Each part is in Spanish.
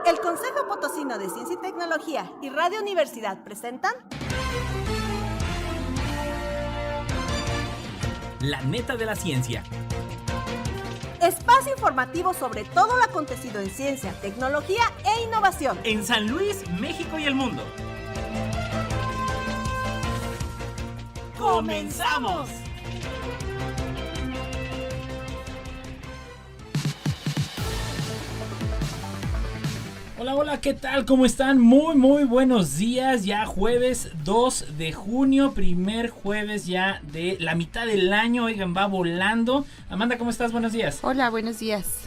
El Consejo Potosino de Ciencia y Tecnología y Radio Universidad presentan La Neta de la Ciencia. Espacio informativo sobre todo lo acontecido en ciencia, tecnología e innovación En San Luis, México y el mundo. ¡Comenzamos! Hola, ¿qué tal? ¿Cómo están? Muy buenos días. Ya jueves 2 de junio, primer jueves ya de la mitad del año. Oigan, va volando. Amanda, ¿cómo estás? Buenos días. Hola, buenos días.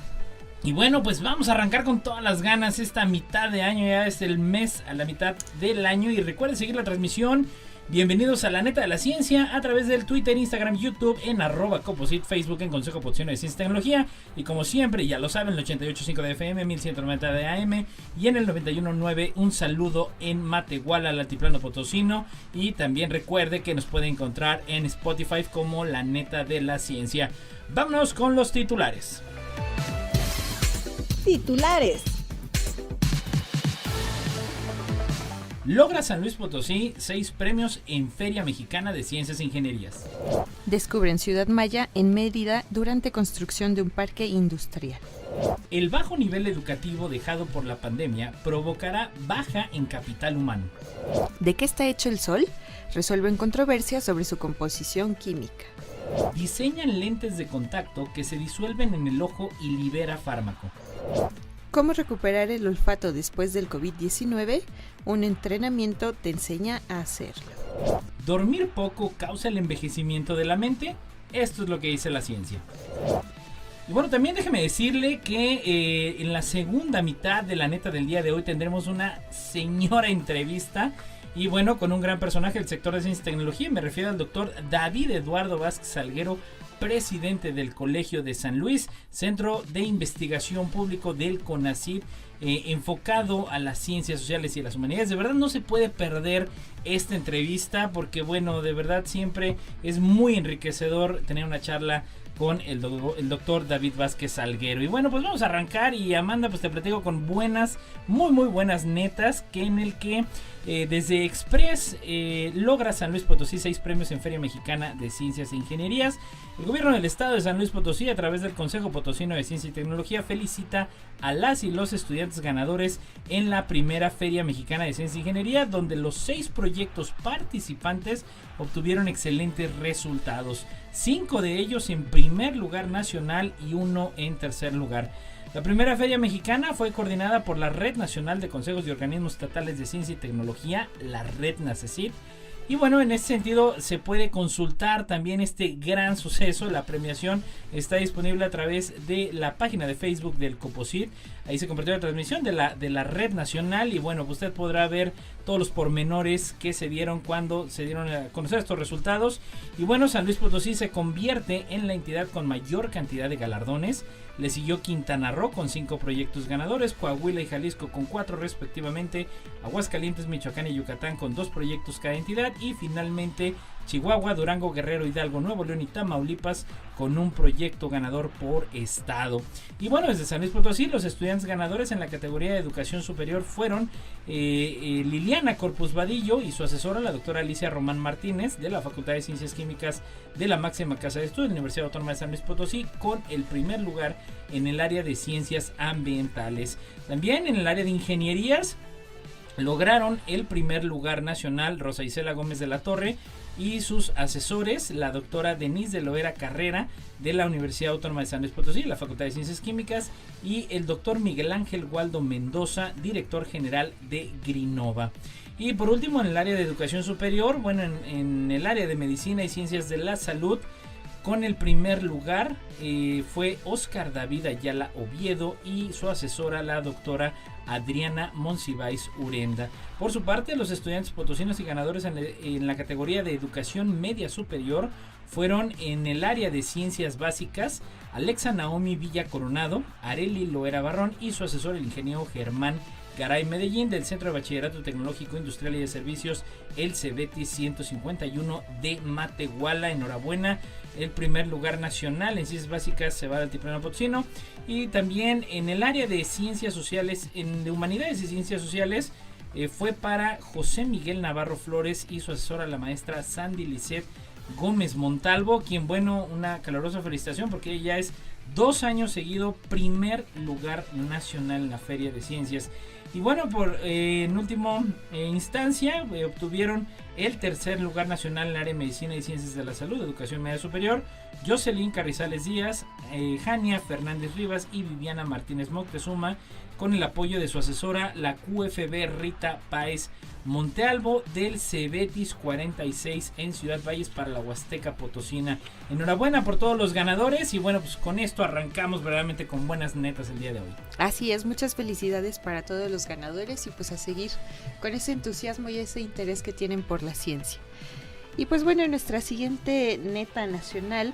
Y bueno, pues vamos a arrancar con todas las ganas esta mitad de año. Ya es el mes a la mitad del año. Y recuerden seguir la transmisión. Bienvenidos a La Neta de la Ciencia a través del Twitter, Instagram, YouTube, en @Coposit, Facebook en Consejo Potosino de Ciencia y Tecnología. Y como siempre, ya lo saben, el 88.5 de FM, 1190 de AM y en el 91.9 un saludo en Matehuala, al Altiplano Potosino. Y también recuerde que nos puede encontrar en Spotify como La Neta de la Ciencia. Vámonos con los titulares. titulares. Logra San Luis Potosí 6 premios en Feria Mexicana de Ciencias e Ingenierías. Descubren Ciudad Maya en Mérida durante construcción de un parque industrial. El bajo nivel educativo dejado por la pandemia provocará baja en capital humano. ¿De qué está hecho el Sol? Resuelven controversias sobre su composición química. Diseñan lentes de contacto que se disuelven en el ojo y libera fármaco. ¿Cómo recuperar el olfato después del COVID-19? Un entrenamiento te enseña a hacerlo. ¿Dormir poco causa el envejecimiento de la mente? Esto es lo que dice la ciencia. Y bueno, también déjeme decirle que en la segunda mitad de La Neta del día de hoy tendremos una señora entrevista. Y bueno, con un gran personaje del sector de ciencia y tecnología. Me refiero al doctor David Eduardo Vázquez Salguero, presidente del Colegio de San Luis, Centro de Investigación Público del CONACYT, enfocado a las ciencias sociales y las humanidades. De verdad no se puede perder esta entrevista porque bueno, de verdad siempre es muy enriquecedor tener una charla con el doctor David Vázquez Salguero. Y bueno, pues vamos a arrancar y Amanda, pues te platico con buenas, muy buenas netas, que en el que desde Express logra San Luis Potosí 6 premios en Feria Mexicana de Ciencias e Ingenierías. El gobierno del estado de San Luis Potosí, a través del Consejo Potosino de Ciencia y Tecnología, felicita a las y los estudiantes ganadores en la primera Feria Mexicana de Ciencia e Ingeniería, donde los 6 proyectos participantes obtuvieron excelentes resultados. 5 de ellos en primer lugar nacional y 1 en tercer lugar. La primera Feria Mexicana fue coordinada por la Red Nacional de Consejos y Organismos Estatales de Ciencia y Tecnología, la Red NACECIT. Y bueno, en ese sentido se puede consultar también este gran suceso. La premiación está disponible a través de la página de Facebook del Coposit. Ahí se compartió la transmisión de la red nacional. Y bueno, usted podrá ver todos los pormenores que se dieron cuando se dieron a conocer estos resultados. Y bueno, San Luis Potosí se convierte en la entidad con mayor cantidad de galardones. Le siguió Quintana Roo con 5 proyectos ganadores, Coahuila y Jalisco con 4 respectivamente, Aguascalientes, Michoacán y Yucatán con 2 proyectos cada entidad, y finalmente Chihuahua, Durango, Guerrero, Hidalgo, Nuevo León y Tamaulipas con un proyecto ganador por estado. Y bueno, desde San Luis Potosí los estudiantes ganadores en la categoría de educación superior fueron Liliana Corpus Vadillo y su asesora, la doctora Alicia Román Martínez, de la Facultad de Ciencias Químicas de la máxima casa de estudios de la Universidad Autónoma de San Luis Potosí, con el primer lugar en el área de ciencias ambientales. También en el área de ingenierías lograron el primer lugar nacional Rosa Isela Gómez de la Torre y sus asesores, la doctora Denise de Loera Carrera, de la Universidad Autónoma de San Luis Potosí, la Facultad de Ciencias Químicas, y el doctor Miguel Ángel Waldo Mendoza, director general de Grinova. Y por último, en el área de educación superior, bueno, en el área de medicina y ciencias de la salud, con el primer lugar fue Óscar David Ayala Oviedo y su asesora, la doctora Adriana Monsiváis Urenda. Por su parte, los estudiantes potosinos y ganadores en la categoría de educación media superior fueron en el área de ciencias básicas Alexa Naomi Villa Coronado, Areli Loera Barrón y su asesor el ingeniero Germán Garay Medellín del Centro de Bachillerato Tecnológico Industrial y de Servicios el Cebetis 151 de Matehuala. Enhorabuena, el primer lugar nacional en ciencias básicas se va al Altiplano Potosino. Y también en el área de ciencias sociales, de humanidades y ciencias sociales, fue para José Miguel Navarro Flores y su asesora la maestra Sandy Lisset Gómez Montalvo, quien, bueno, una calurosa felicitación porque ella es 2 años seguido primer lugar nacional en la Feria de Ciencias. Y bueno, en última instancia obtuvieron el tercer lugar nacional en el área de Medicina y Ciencias de la Salud, Educación Media Superior, Jocelyn Carrizales Díaz, Jania Fernández Rivas y Viviana Martínez Moctezuma, con el apoyo de su asesora, la QFB Rita Páez Montealvo del Cebetis 46 en Ciudad Valles para la Huasteca Potosina. Enhorabuena por todos los ganadores y bueno, pues con esto arrancamos verdaderamente con buenas netas el día de hoy. Así es, muchas felicidades para todos los ganadores y pues a seguir con ese entusiasmo y ese interés que tienen por la ciencia. Y pues bueno, en nuestra siguiente neta nacional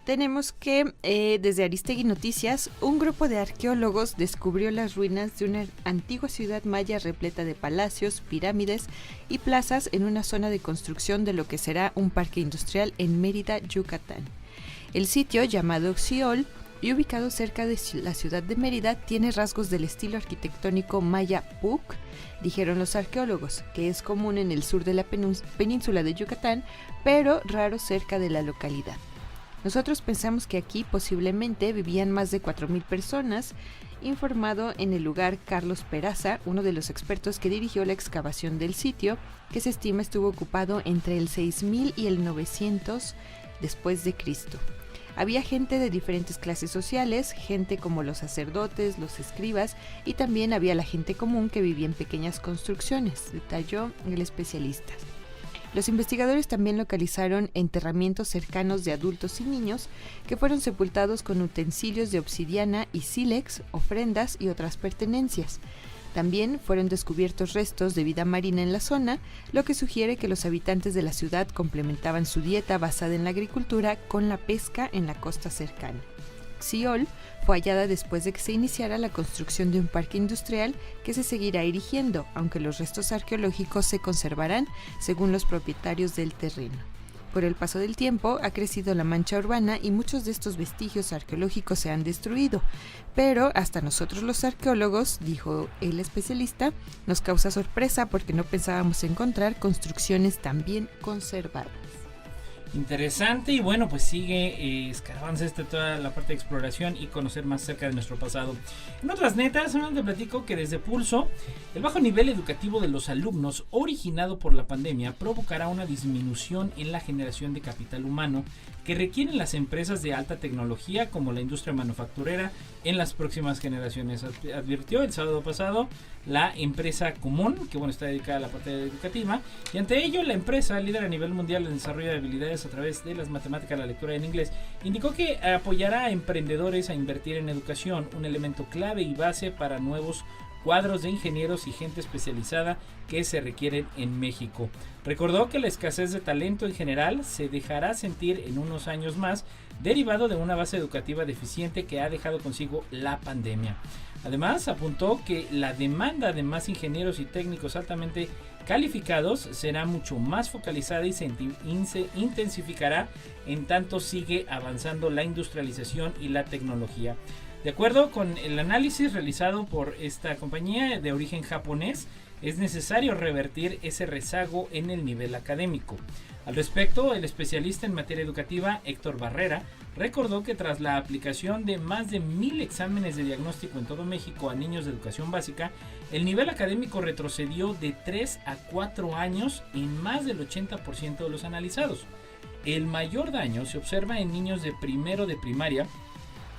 tenemos que desde Aristegui Noticias, un grupo de arqueólogos descubrió las ruinas de una antigua ciudad maya repleta de palacios, pirámides y plazas en una zona de construcción de lo que será un parque industrial en Mérida, Yucatán. El sitio, llamado Xiol y ubicado cerca de la ciudad de Mérida, tiene rasgos del estilo arquitectónico maya Puc, dijeron los arqueólogos, que es común en el sur de la península de Yucatán, pero raro cerca de la localidad. Nosotros pensamos que aquí posiblemente vivían más de 4,000 personas, informado en el lugar Carlos Peraza, uno de los expertos que dirigió la excavación del sitio, que se estima estuvo ocupado entre el 6000 y el 900 después de Cristo. Había gente de diferentes clases sociales, gente como los sacerdotes, los escribas, y también había la gente común que vivía en pequeñas construcciones, detalló el especialista. Los investigadores también localizaron enterramientos cercanos de adultos y niños que fueron sepultados con utensilios de obsidiana y sílex, ofrendas y otras pertenencias. También fueron descubiertos restos de vida marina en la zona, lo que sugiere que los habitantes de la ciudad complementaban su dieta basada en la agricultura con la pesca en la costa cercana. Xiol fue hallada después de que se iniciara la construcción de un parque industrial que se seguirá erigiendo, aunque los restos arqueológicos se conservarán según los propietarios del terreno. Por el paso del tiempo ha crecido la mancha urbana y muchos de estos vestigios arqueológicos se han destruido, pero hasta nosotros los arqueólogos, dijo el especialista, nos causa sorpresa porque no pensábamos encontrar construcciones tan bien conservadas. Interesante y bueno, pues sigue escarbándose toda la parte de exploración y conocer más cerca de nuestro pasado. En otras netas, te platico que desde Pulso, el bajo nivel educativo de los alumnos originado por la pandemia provocará una disminución en la generación de capital humano que requieren las empresas de alta tecnología como la industria manufacturera en las próximas generaciones, advirtió el sábado pasado la empresa Común, que bueno, está dedicada a la parte educativa, y ante ello la empresa, líder a nivel mundial en desarrollo de habilidades a través de las matemáticas, la lectura y el inglés, indicó que apoyará a emprendedores a invertir en educación, un elemento clave y base para nuevos cuadros de ingenieros y gente especializada que se requieren en México. Recordó que la escasez de talento en general se dejará sentir en unos años más, derivado de una base educativa deficiente que ha dejado consigo la pandemia. Además, apuntó que la demanda de más ingenieros y técnicos altamente calificados será mucho más focalizada y se intensificará en tanto sigue avanzando la industrialización y la tecnología. De acuerdo con el análisis realizado por esta compañía de origen japonés, es necesario revertir ese rezago en el nivel académico. Al respecto, el especialista en materia educativa Héctor Barrera recordó que tras la aplicación de más de 1000 exámenes de diagnóstico en todo México a niños de educación básica, el nivel académico retrocedió de 3 a 4 años en más del 80% de los analizados. El mayor daño se observa en niños de primero de primaria,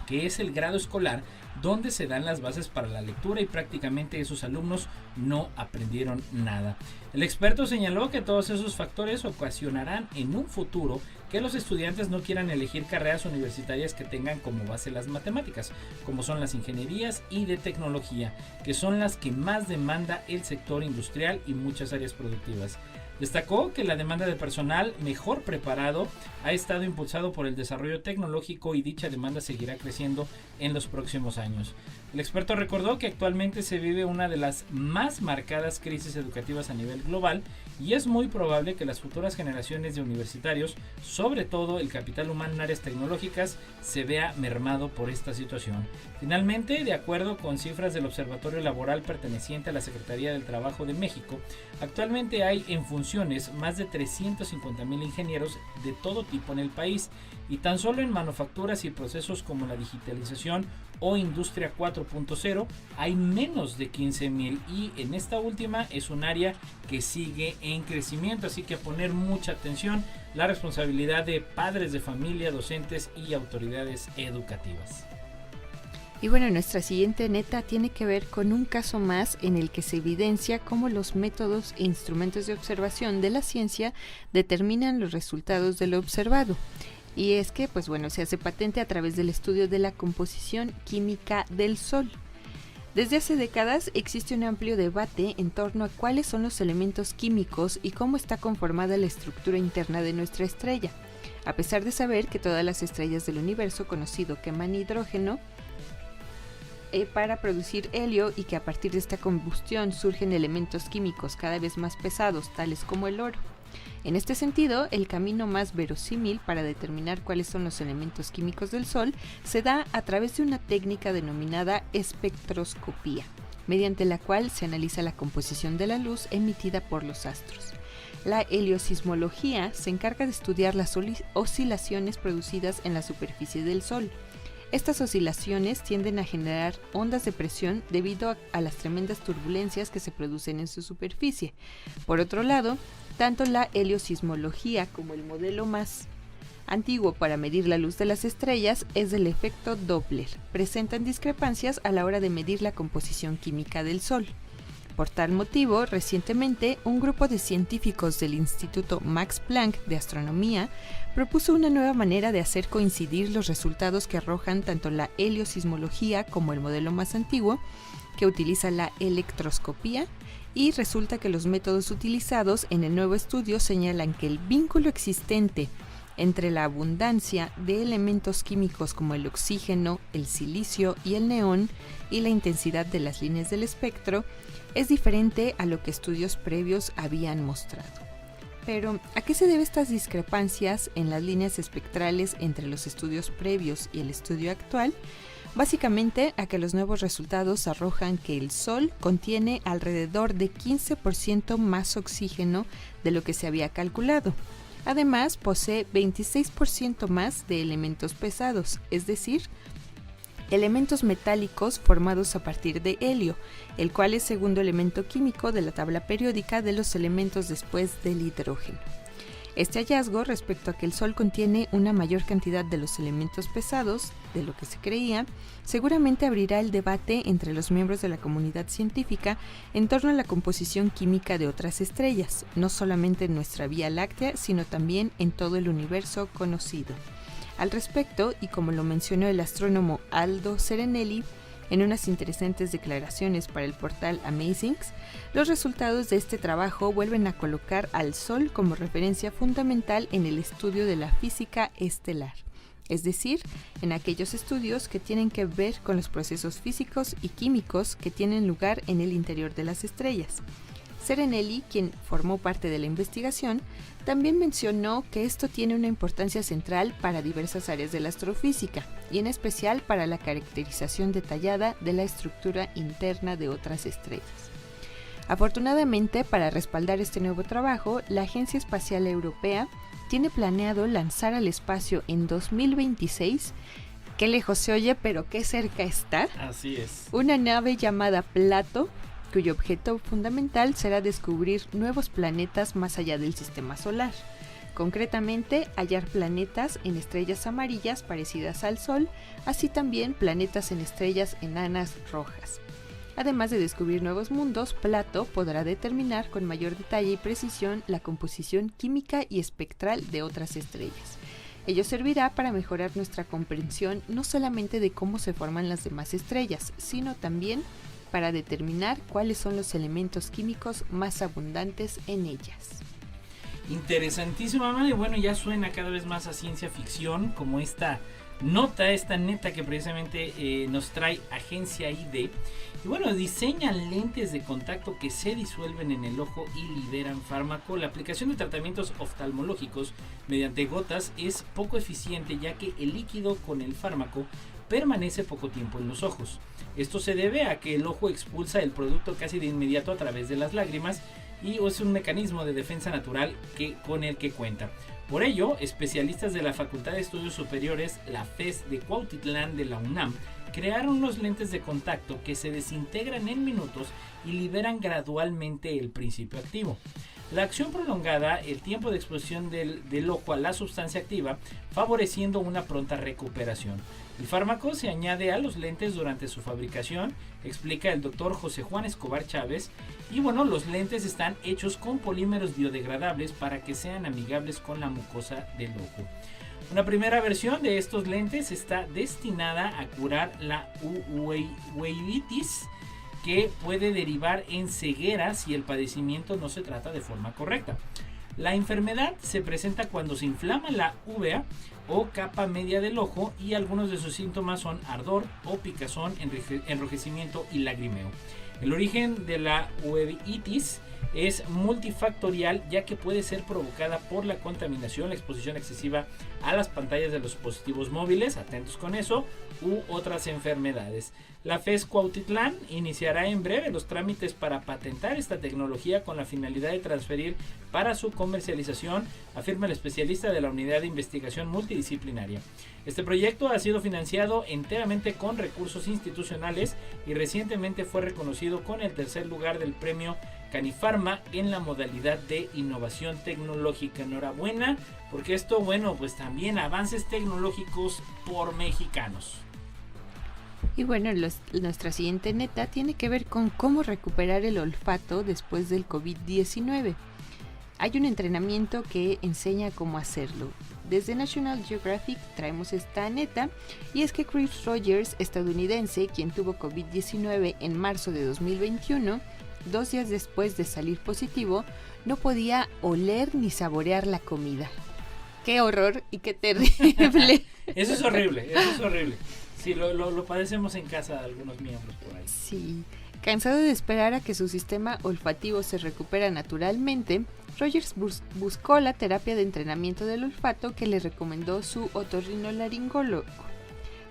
que es el grado escolar donde se dan las bases para la lectura y prácticamente esos alumnos no aprendieron nada. El experto señaló que todos esos factores ocasionarán en un futuro que los estudiantes no quieran elegir carreras universitarias que tengan como base las matemáticas, como son las ingenierías y de tecnología, que son las que más demanda el sector industrial y muchas áreas productivas. Destacó que la demanda de personal mejor preparado ha estado impulsado por el desarrollo tecnológico y dicha demanda seguirá creciendo en los próximos años. El experto recordó que actualmente se vive una de las más marcadas crisis educativas a nivel global y es muy probable que las futuras generaciones de universitarios, sobre todo el capital humano en áreas tecnológicas, se vea mermado por esta situación. Finalmente, de acuerdo con cifras del Observatorio Laboral perteneciente a la Secretaría del Trabajo de México, actualmente hay en funciones más de 350,000 ingenieros de todo tipo en el país y tan solo en manufacturas y procesos como la digitalización o Industria 4.0 hay menos de 15,000 y en esta última es un área que sigue en crecimiento, así que a poner mucha atención, la responsabilidad de padres de familia, docentes y autoridades educativas. Y bueno, nuestra siguiente neta tiene que ver con un caso más en el que se evidencia cómo los métodos e instrumentos de observación de la ciencia determinan los resultados de lo observado. Y es que, pues bueno, se hace patente a través del estudio de la composición química del Sol. Desde hace décadas existe un amplio debate en torno a cuáles son los elementos químicos y cómo está conformada la estructura interna de nuestra estrella. A pesar de saber que todas las estrellas del universo conocido queman hidrógeno para producir helio y que a partir de esta combustión surgen elementos químicos cada vez más pesados, tales como el oro. En este sentido, el camino más verosímil para determinar cuáles son los elementos químicos del Sol se da a través de una técnica denominada espectroscopía, mediante la cual se analiza la composición de la luz emitida por los astros. La heliosismología se encarga de estudiar las oscilaciones producidas en la superficie del Sol. Estas oscilaciones tienden a generar ondas de presión debido a las tremendas turbulencias que se producen en su superficie. Por otro lado, tanto la heliosismología como el modelo más antiguo para medir la luz de las estrellas es el efecto Doppler. Presentan discrepancias a la hora de medir la composición química del Sol. Por tal motivo, recientemente, un grupo de científicos del Instituto Max Planck de Astronomía propuso una nueva manera de hacer coincidir los resultados que arrojan tanto la heliosismología como el modelo más antiguo, que utiliza la electroscopía, y resulta que los métodos utilizados en el nuevo estudio señalan que el vínculo existente entre la abundancia de elementos químicos como el oxígeno, el silicio y el neón y la intensidad de las líneas del espectro es diferente a lo que estudios previos habían mostrado. Pero, ¿a qué se deben estas discrepancias en las líneas espectrales entre los estudios previos y el estudio actual? Básicamente a que los nuevos resultados arrojan que el Sol contiene alrededor de 15% más oxígeno de lo que se había calculado. Además, posee 26% más de elementos pesados, es decir, elementos metálicos formados a partir de helio, el cual es segundo elemento químico de la tabla periódica de los elementos después del hidrógeno. Este hallazgo respecto a que el Sol contiene una mayor cantidad de los elementos pesados de lo que se creía, seguramente abrirá el debate entre los miembros de la comunidad científica en torno a la composición química de otras estrellas, no solamente en nuestra Vía Láctea, sino también en todo el universo conocido. Al respecto, y como lo mencionó el astrónomo Aldo Serenelli, en unas interesantes declaraciones para el portal Amazings, los resultados de este trabajo vuelven a colocar al Sol como referencia fundamental en el estudio de la física estelar, es decir, en aquellos estudios que tienen que ver con los procesos físicos y químicos que tienen lugar en el interior de las estrellas. Serenelli, quien formó parte de la investigación, también mencionó que esto tiene una importancia central para diversas áreas de la astrofísica, y en especial para la caracterización detallada de la estructura interna de otras estrellas. Afortunadamente, para respaldar este nuevo trabajo, la Agencia Espacial Europea tiene planeado lanzar al espacio en 2026, qué lejos se oye, pero qué cerca está, Así es. una nave llamada Plato, cuyo objeto fundamental será descubrir nuevos planetas más allá del sistema solar. Concretamente, hallar planetas en estrellas amarillas parecidas al Sol, así también planetas en estrellas enanas rojas. Además de descubrir nuevos mundos, Plato podrá determinar con mayor detalle y precisión la composición química y espectral de otras estrellas. Ello servirá para mejorar nuestra comprensión no solamente de cómo se forman las demás estrellas, sino también para determinar cuáles son los elementos químicos más abundantes en ellas. Interesantísima, y bueno, ya suena cada vez más a ciencia ficción, como esta neta que precisamente nos trae Agencia ID. Y bueno, diseñan lentes de contacto que se disuelven en el ojo y liberan fármaco. La aplicación de tratamientos oftalmológicos mediante gotas es poco eficiente, ya que el líquido con el fármaco permanece poco tiempo en los ojos. Esto se debe a que el ojo expulsa el producto casi de inmediato a través de las lágrimas, y es un mecanismo de defensa natural con el que cuenta. Por ello, especialistas de la Facultad de Estudios Superiores, la FES de Cuautitlán de la UNAM, crearon unos lentes de contacto que se desintegran en minutos y liberan gradualmente el principio activo. La acción prolongada, el tiempo de exposición del ojo a la sustancia activa, favoreciendo una pronta recuperación. El fármaco se añade a los lentes durante su fabricación, explica el doctor José Juan Escobar Chávez. Y bueno, los lentes están hechos con polímeros biodegradables para que sean amigables con la mucosa del ojo. Una primera versión de estos lentes está destinada a curar la uveitis, que puede derivar en ceguera si el padecimiento no se trata de forma correcta. La enfermedad se presenta cuando se inflama la uvea o capa media del ojo, y algunos de sus síntomas son ardor o picazón, enrojecimiento y lagrimeo. El origen de la uveitis es multifactorial, ya que puede ser provocada por la contaminación, la exposición excesiva a las pantallas de los dispositivos móviles, atentos con eso, u otras enfermedades. La FES Cuautitlán iniciará en breve los trámites para patentar esta tecnología con la finalidad de transferir para su comercialización, afirma el especialista de la Unidad de Investigación Multidisciplinaria. Este proyecto ha sido financiado enteramente con recursos institucionales y recientemente fue reconocido con el tercer lugar del premio Canifarma en la modalidad de innovación tecnológica. Enhorabuena, porque esto, bueno, pues también avances tecnológicos por mexicanos. Y bueno, nuestra siguiente neta tiene que ver con cómo recuperar el olfato después del COVID-19. Hay un entrenamiento que enseña cómo hacerlo. Desde National Geographic traemos esta neta, y es que Chris Rogers, estadounidense, quien tuvo COVID-19 en marzo de 2021, 2 días después de salir positivo, no podía oler ni saborear la comida. ¡Qué horror y qué terrible! Eso es horrible, eso es horrible. Sí, lo padecemos en casa de algunos miembros por ahí. Sí. Cansado de esperar a que su sistema olfativo se recupera naturalmente, Rogers buscó la terapia de entrenamiento del olfato que le recomendó su otorrinolaringólogo.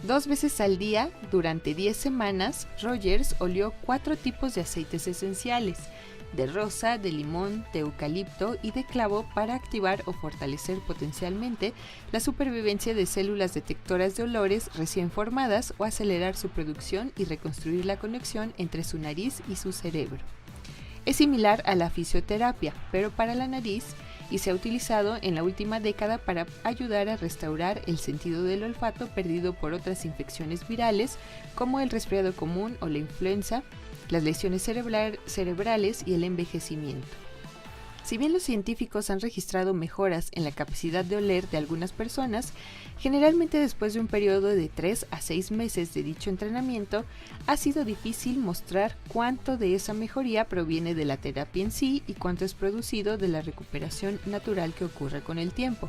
2 veces al día, durante 10 semanas, Rogers olió 4 tipos de aceites esenciales, de rosa, de limón, de eucalipto y de clavo, para activar o fortalecer potencialmente la supervivencia de células detectoras de olores recién formadas, o acelerar su producción y reconstruir la conexión entre su nariz y su cerebro. Es similar a la fisioterapia, pero para la nariz, y se ha utilizado en la última década para ayudar a restaurar el sentido del olfato perdido por otras infecciones virales como el resfriado común o la influenza, las lesiones cerebrales y el envejecimiento. Si bien los científicos han registrado mejoras en la capacidad de oler de algunas personas, generalmente después de un periodo de 3 a 6 meses de dicho entrenamiento, ha sido difícil mostrar cuánto de esa mejoría proviene de la terapia en sí y cuánto es producido de la recuperación natural que ocurre con el tiempo,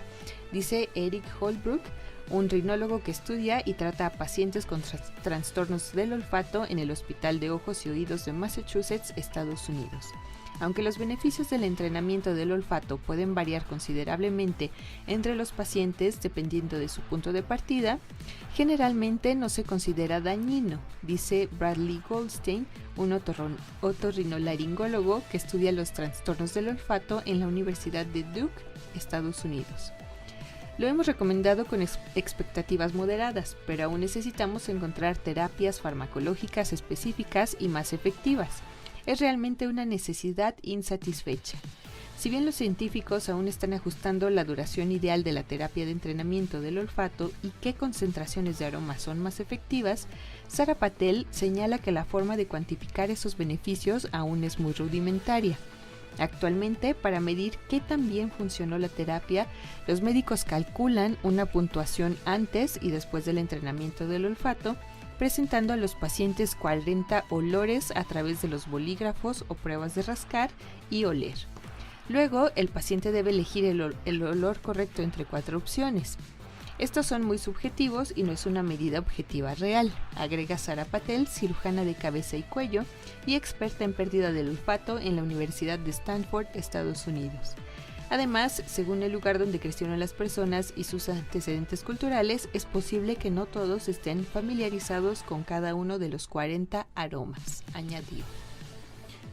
dice Eric Holbrook, un rinólogo que estudia y trata a pacientes con trastornos del olfato en el Hospital de Ojos y Oídos de Massachusetts, Estados Unidos. Aunque los beneficios del entrenamiento del olfato pueden variar considerablemente entre los pacientes dependiendo de su punto de partida, generalmente no se considera dañino, dice Bradley Goldstein, un otorrinolaringólogo que estudia los trastornos del olfato en la Universidad de Duke, Estados Unidos. Lo hemos recomendado con expectativas moderadas, pero aún necesitamos encontrar terapias farmacológicas específicas y más efectivas. Es realmente una necesidad insatisfecha. Si bien los científicos aún están ajustando la duración ideal de la terapia de entrenamiento del olfato y qué concentraciones de aromas son más efectivas, Sara Patel señala que la forma de cuantificar esos beneficios aún es muy rudimentaria. Actualmente, para medir qué tan bien funcionó la terapia, los médicos calculan una puntuación antes y después del entrenamiento del olfato, presentando a los pacientes 40 olores a través de los bolígrafos o pruebas de rascar y oler. Luego, el paciente debe elegir el olor correcto entre 4 opciones. Estos son muy subjetivos y no es una medida objetiva real, agrega Sara Patel, cirujana de cabeza y cuello y experta en pérdida del olfato en la Universidad de Stanford, Estados Unidos. Además, según el lugar donde crecieron las personas y sus antecedentes culturales, es posible que no todos estén familiarizados con cada uno de los 40 aromas, añadió.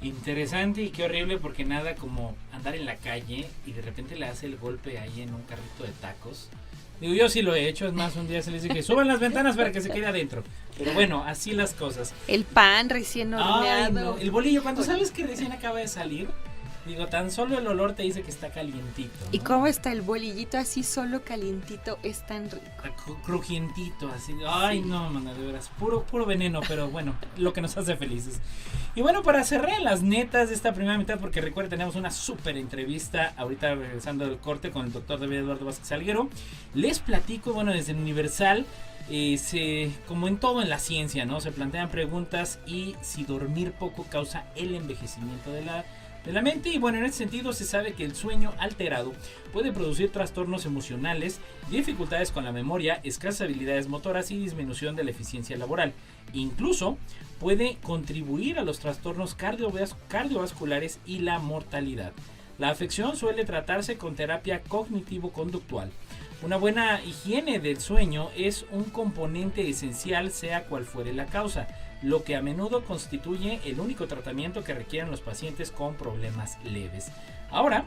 Interesante y qué horrible, porque nada como andar en la calle y de repente le hace el golpe ahí en un carrito de tacos. Digo, yo sí lo he hecho, es más, un día se les dice que suban las ventanas para que se quede adentro. Pero bueno, así las cosas. El pan recién horneado. Ay, no. El bolillo, cuando sabes que recién acaba de salir, digo, tan solo el olor te dice que está calientito, ¿no? ¿Y cómo está el bolillito así solo calientito? Es tan rico. Crujientito, así. Ay, sí. No, mano, de veras. Puro veneno, pero bueno, lo que nos hace felices. Y bueno, para cerrar las netas de esta primera mitad, porque recuerden, tenemos una súper entrevista ahorita regresando del corte con el doctor David Eduardo Vázquez Salguero. Les platico, bueno, desde el Universal, como en todo en la ciencia, ¿no? Se plantean preguntas y si dormir poco causa el envejecimiento de la mente. Y bueno, en este sentido se sabe que el sueño alterado puede producir trastornos emocionales, dificultades con la memoria, escasas habilidades motoras y disminución de la eficiencia laboral. Incluso puede contribuir a los trastornos cardiovasculares y la mortalidad. La afección suele tratarse con terapia cognitivo-conductual. Una buena higiene del sueño es un componente esencial, sea cual fuere la causa, lo que a menudo constituye el único tratamiento que requieren los pacientes con problemas leves. Ahora,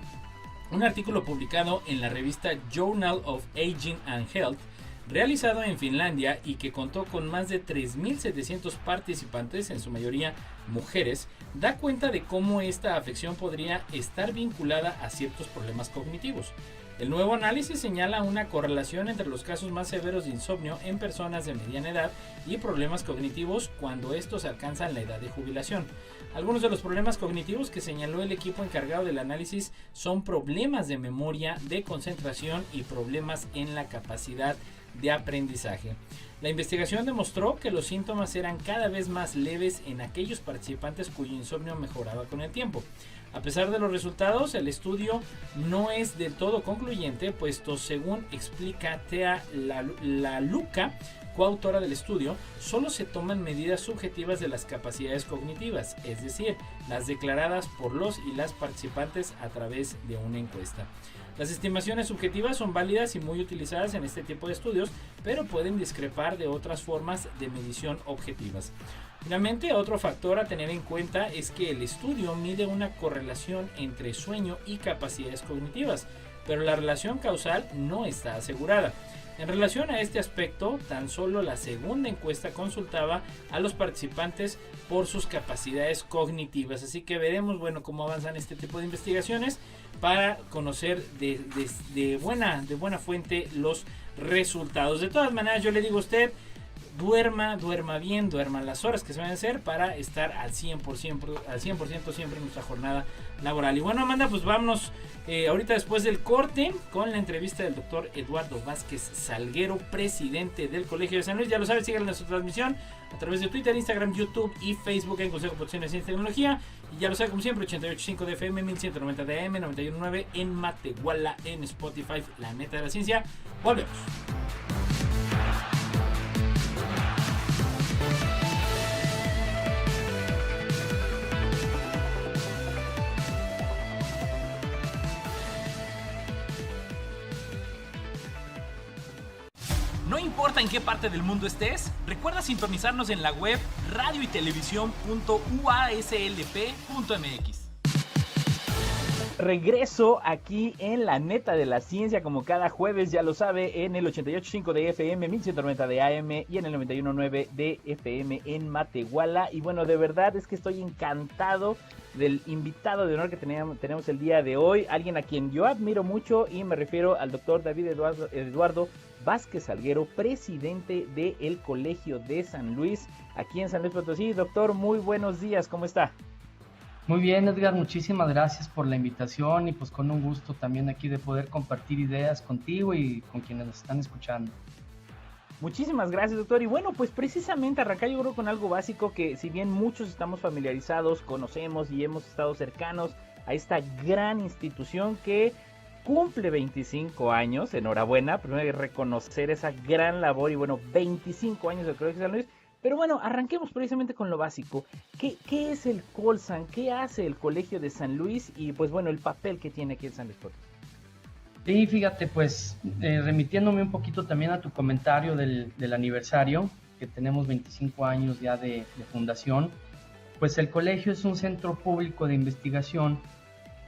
un artículo publicado en la revista Journal of Aging and Health, realizado en Finlandia y que contó con más de 3.700 participantes, en su mayoría mujeres, da cuenta de cómo esta afección podría estar vinculada a ciertos problemas cognitivos. El nuevo análisis señala una correlación entre los casos más severos de insomnio en personas de mediana edad y problemas cognitivos cuando estos alcanzan la edad de jubilación. Algunos de los problemas cognitivos que señaló el equipo encargado del análisis son problemas de memoria, de concentración y problemas en la capacidad de aprendizaje. La investigación demostró que los síntomas eran cada vez más leves en aquellos participantes cuyo insomnio mejoraba con el tiempo. A pesar de los resultados, el estudio no es del todo concluyente, puesto, según explica Thea Laluca, coautora del estudio, solo se toman medidas subjetivas de las capacidades cognitivas, es decir, las declaradas por los y las participantes a través de una encuesta. Las estimaciones subjetivas son válidas y muy utilizadas en este tipo de estudios, pero pueden discrepar de otras formas de medición objetivas. Finalmente, otro factor a tener en cuenta es que el estudio mide una correlación entre sueño y capacidades cognitivas, pero la relación causal no está asegurada. En relación a este aspecto, tan solo la segunda encuesta consultaba a los participantes por sus capacidades cognitivas, así que veremos, bueno, cómo avanzan este tipo de investigaciones para conocer de buena fuente los resultados. De todas maneras, yo le digo a usted, duerma bien, duerma las horas que se van a hacer para estar al 100% siempre en nuestra jornada laboral. Y bueno, Amanda, pues vámonos ahorita después del corte con la entrevista del doctor Eduardo Vázquez Salguero, presidente del Colegio de San Luis. Ya lo sabes, sigan nuestra transmisión a través de Twitter, Instagram, YouTube y Facebook en Consejo de Protección de Ciencia y Tecnología. Y ya lo sabe, como siempre, 88.5 de FM, 1190 de AM, 91.9 en Matehuala, en Spotify, La Neta de la Ciencia. Volvemos. No importa en qué parte del mundo estés, recuerda sintonizarnos en la web radioytelevisión.uaslp.mx. Regreso aquí en La Neta de la Ciencia, como cada jueves, ya lo sabe, en el 88.5 de FM, 1190 de AM y en el 91.9 de FM en Matehuala. Y bueno, de verdad es que estoy encantado del invitado de honor que tenemos el día de hoy, alguien a quien yo admiro mucho, y me refiero al doctor David Eduardo Vázquez Salguero, presidente del Colegio de San Luis, aquí en San Luis Potosí. Doctor, muy buenos días, ¿cómo está? Muy bien, Edgar, muchísimas gracias por la invitación y pues con un gusto también aquí de poder compartir ideas contigo y con quienes nos están escuchando. Muchísimas gracias, doctor. Y bueno, pues precisamente arrancar yo creo con algo básico que si bien muchos estamos familiarizados, conocemos y hemos estado cercanos a esta gran institución que cumple 25 años. Enhorabuena, primero hay que reconocer esa gran labor y bueno, 25 años del Colegio San Luis. Pero bueno, arranquemos precisamente con lo básico. ¿Qué es el Colsan? ¿Qué hace el Colegio de San Luis? Y pues bueno, el papel que tiene aquí en San Luis Potosí. Sí, fíjate, pues remitiéndome un poquito también a tu comentario del aniversario, que tenemos 25 años ya de fundación, pues el colegio es un centro público de investigación.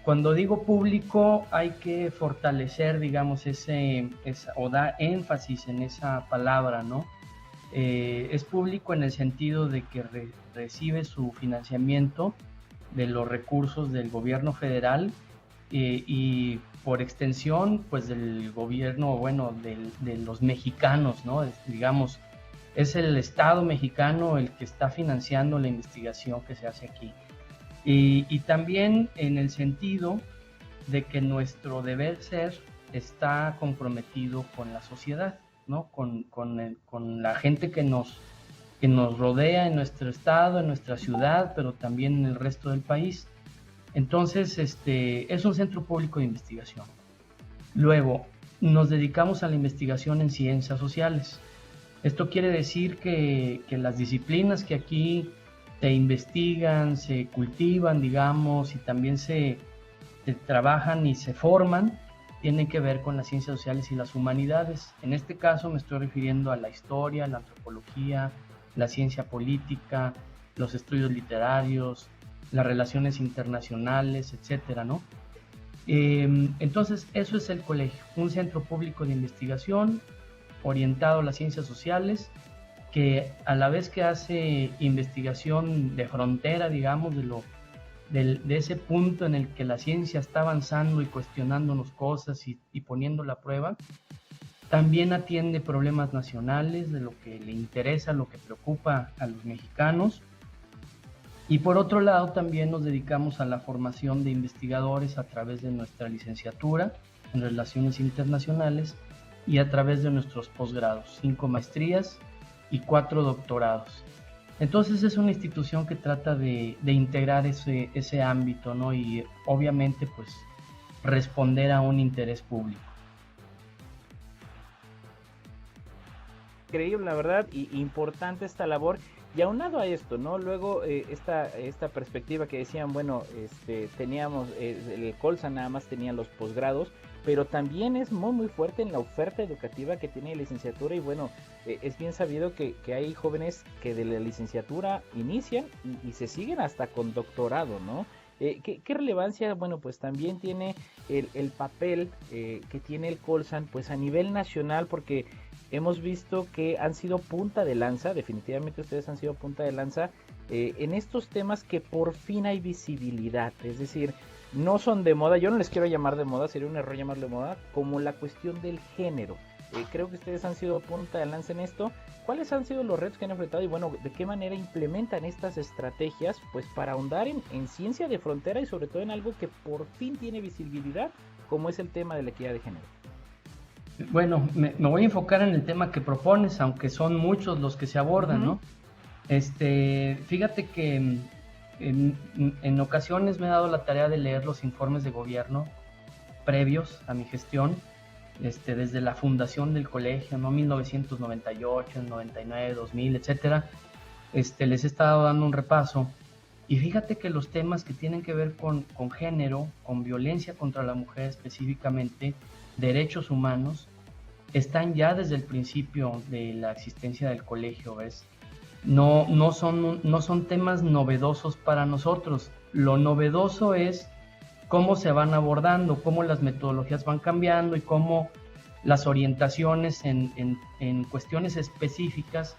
Cuando digo público hay que fortalecer, digamos, o dar énfasis en esa palabra, ¿no? Es público en el sentido de que recibe su financiamiento de los recursos del gobierno federal y por extensión, pues del gobierno, bueno, de los mexicanos, ¿no? Digamos, es el Estado mexicano el que está financiando la investigación que se hace aquí. Y también en el sentido de que nuestro deber ser está comprometido con la sociedad, ¿no? Con la gente que nos rodea en nuestro estado, en nuestra ciudad, pero también en el resto del país. Entonces, es un centro público de investigación. Luego, nos dedicamos a la investigación en ciencias sociales. Esto quiere decir que las disciplinas que aquí se investigan, se cultivan, digamos, y también se trabajan y se forman, tienen que ver con las ciencias sociales y las humanidades. En este caso me estoy refiriendo a la historia, la antropología, la ciencia política, los estudios literarios, las relaciones internacionales, etcétera, ¿no? Entonces, eso es el colegio, un centro público de investigación orientado a las ciencias sociales, que a la vez que hace investigación de frontera, digamos, de ese punto en el que la ciencia está avanzando y cuestionándonos cosas y poniendo a prueba, también atiende problemas nacionales, de lo que le interesa, lo que preocupa a los mexicanos. Y por otro lado, también nos dedicamos a la formación de investigadores a través de nuestra licenciatura en Relaciones Internacionales y a través de nuestros posgrados, 5 maestrías y 4 doctorados. Entonces es una institución que trata de integrar ese ámbito, ¿no? Y obviamente pues responder a un interés público. Increíble, la verdad, y importante esta labor. Y aunado a esto, ¿no? Luego esta perspectiva que decían, bueno, teníamos, el Colsan nada más tenía los posgrados, pero también es muy fuerte en la oferta educativa que tiene la licenciatura. Y bueno, es bien sabido que hay jóvenes que de la licenciatura inician y se siguen hasta con doctorado, ¿no? ¿Qué relevancia? Bueno, pues también tiene el papel que tiene el Colsan pues a nivel nacional, porque hemos visto que han sido punta de lanza, definitivamente ustedes han sido punta de lanza en estos temas que por fin hay visibilidad, es decir, no son de moda, yo no les quiero llamar de moda, sería un error llamarlo de moda, como la cuestión del género. Creo que ustedes han sido punta de lanza en esto. ¿Cuáles han sido los retos que han enfrentado y bueno, de qué manera implementan estas estrategias pues para ahondar en ciencia de frontera y sobre todo en algo que por fin tiene visibilidad, como es el tema de la equidad de género? Bueno, me voy a enfocar en el tema que propones, aunque son muchos los que se abordan, ¿no? Fíjate que en ocasiones me he dado la tarea de leer los informes de gobierno previos a mi gestión, desde la fundación del colegio, ¿no? 1998, 99, 2000, etcétera. Les he estado dando un repaso y fíjate que los temas que tienen que ver con género, con violencia contra la mujer específicamente, derechos humanos, están ya desde el principio de la existencia del colegio, ¿ves? No son temas novedosos para nosotros. Lo novedoso es cómo se van abordando, cómo las metodologías van cambiando y cómo las orientaciones en cuestiones específicas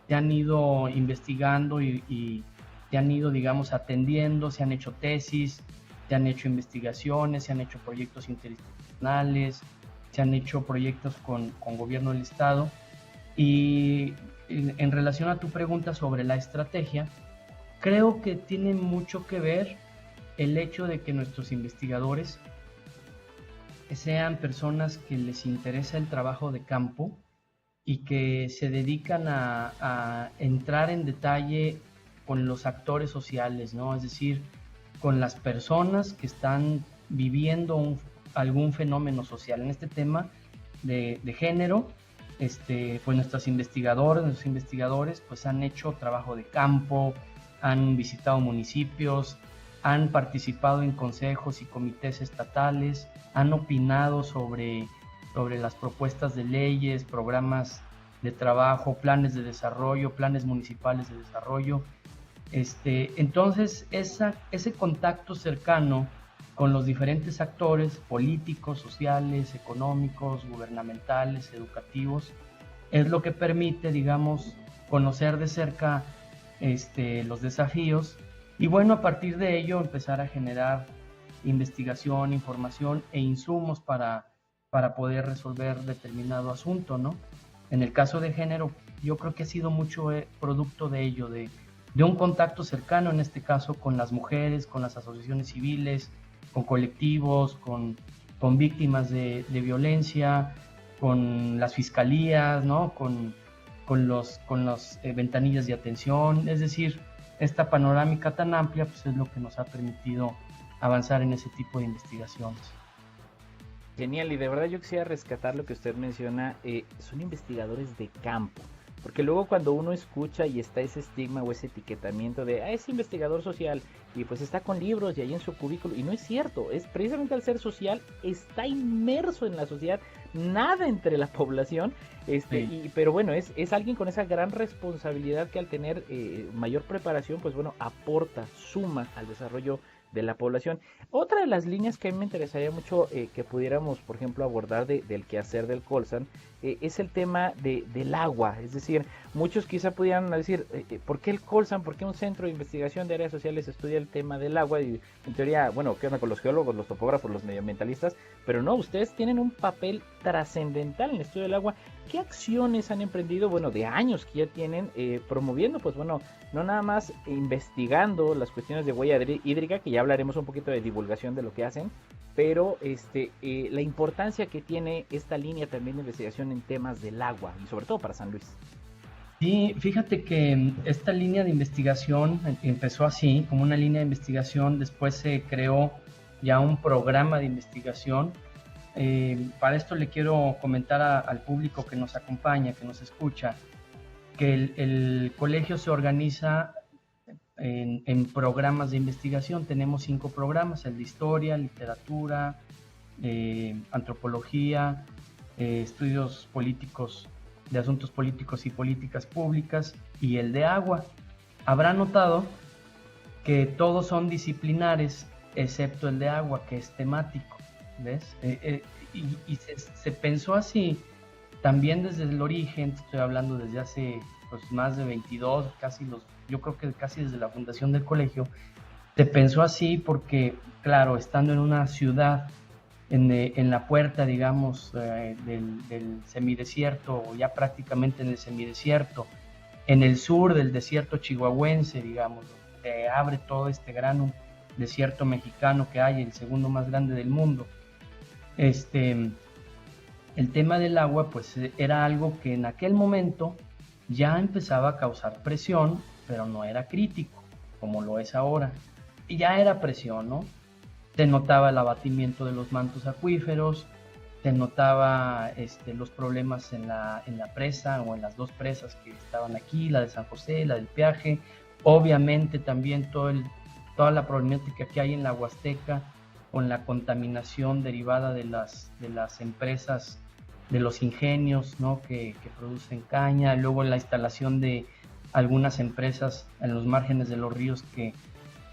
se han ido investigando y se han ido, digamos, atendiendo, se han hecho tesis, se han hecho investigaciones, se han hecho proyectos interinstitucionales, se han hecho proyectos con gobierno del estado. Y en relación a tu pregunta sobre la estrategia, creo que tiene mucho que ver el hecho de que nuestros investigadores sean personas que les interesa el trabajo de campo y que se dedican a entrar en detalle con los actores sociales, ¿no? Es decir, con las personas que están viviendo algún fenómeno social. En este tema de género, pues nuestros investigadores pues han hecho trabajo de campo, han visitado municipios, han participado en consejos y comités estatales, han opinado sobre las propuestas de leyes, programas de trabajo, planes de desarrollo, planes municipales de desarrollo. Entonces, ese contacto cercano con los diferentes actores políticos, sociales, económicos, gubernamentales, educativos, es lo que permite, digamos, conocer de cerca los desafíos y bueno, a partir de ello empezar a generar investigación, información e insumos para poder resolver determinado asunto, ¿no? En el caso de género, yo creo que ha sido mucho producto de ello, de un contacto cercano, en este caso, con las mujeres, con las asociaciones civiles, con colectivos, con víctimas de violencia, con las fiscalías, ¿no? Con los ventanillas de atención. Es decir, esta panorámica tan amplia pues es lo que nos ha permitido avanzar en ese tipo de investigaciones. Genial, y de verdad yo quisiera rescatar lo que usted menciona, son investigadores de campo, porque luego cuando uno escucha y está ese estigma o ese etiquetamiento de es investigador social y pues está con libros y ahí en su cubículo, y no es cierto, es precisamente al ser social, está inmerso en la sociedad, nada entre la población, pero bueno, es alguien con esa gran responsabilidad que al tener mayor preparación, pues bueno, aporta, suma al desarrollo de la población. Otra de las líneas que a mí me interesaría mucho que pudiéramos, por ejemplo, abordar del quehacer del Colsan es el tema del agua. Es decir, muchos quizá pudieran decir, ¿por qué el Colsan? ¿Por qué un centro de investigación de áreas sociales estudia el tema del agua? Y en teoría, bueno, ¿qué onda con los geólogos, los topógrafos, los medioambientalistas? Pero no, ustedes tienen un papel trascendental en el estudio del agua. ¿Qué acciones han emprendido, bueno, de años que ya tienen promoviendo, pues bueno, no nada más investigando las cuestiones de huella hídrica, que ya hablaremos un poquito de divulgación de lo que hacen, pero la importancia que tiene esta línea también de investigación en temas del agua, y sobre todo para San Luis? Sí, fíjate que esta línea de investigación empezó así, como una línea de investigación, después se creó ya un programa de investigación. Para esto le quiero comentar al público que nos acompaña, que nos escucha, que el colegio se organiza en programas de investigación. Tenemos 5 programas: el de historia, literatura, antropología, estudios políticos, de asuntos políticos y políticas públicas, y el de agua. Habrá notado que todos son disciplinares, excepto el de agua, que es temático, ¿ves? Y se pensó así también desde el origen. Estoy hablando desde hace pues más de 22, yo creo que casi desde la fundación del colegio. Se pensó así porque, claro, estando en una ciudad, en la puerta, digamos, del semidesierto, o ya prácticamente en el semidesierto, en el sur del desierto chihuahuense, digamos, donde abre todo este gran desierto mexicano que hay, el segundo más grande del mundo. El tema del agua pues era algo que en aquel momento ya empezaba a causar presión, pero no era crítico como lo es ahora. Y ya era presión, ¿no? Se notaba el abatimiento de los mantos acuíferos, se notaba los problemas en la presa, o en las 2 presas que estaban aquí, la de San José, la del Peaje. Obviamente también toda la problemática que hay en la Huasteca con la contaminación derivada de las empresas, de los ingenios, ¿no? que producen caña, luego la instalación de algunas empresas en los márgenes de los ríos que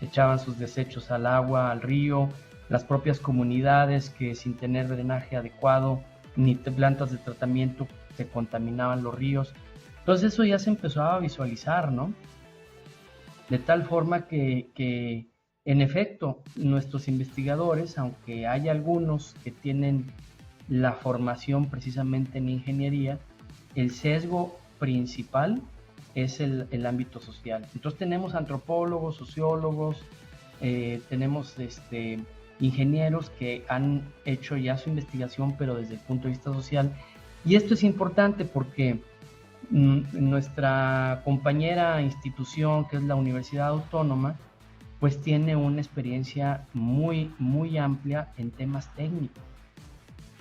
echaban sus desechos al agua, al río, las propias comunidades que sin tener drenaje adecuado ni plantas de tratamiento se contaminaban los ríos. Entonces eso ya se empezó a visualizar, ¿no? De tal forma que en efecto, nuestros investigadores, aunque hay algunos que tienen la formación precisamente en ingeniería, el sesgo principal es el ámbito social. Entonces tenemos antropólogos, sociólogos, tenemos ingenieros que han hecho ya su investigación, pero desde el punto de vista social. Y esto es importante porque nuestra compañera institución, que es la Universidad Autónoma, pues tiene una experiencia muy, muy amplia en temas técnicos.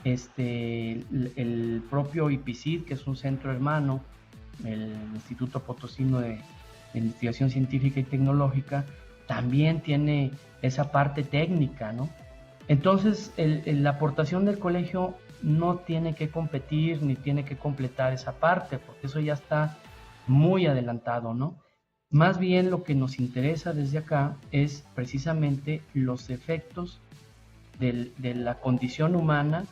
El propio IPCID, que es un centro hermano, el Instituto Potosino de Investigación Científica y Tecnológica, también tiene esa parte técnica, ¿no? Entonces, la aportación del colegio no tiene que competir ni tiene que completar esa parte, porque eso ya está muy adelantado, ¿no? Más bien lo que nos interesa desde acá es precisamente los efectos de la condición humana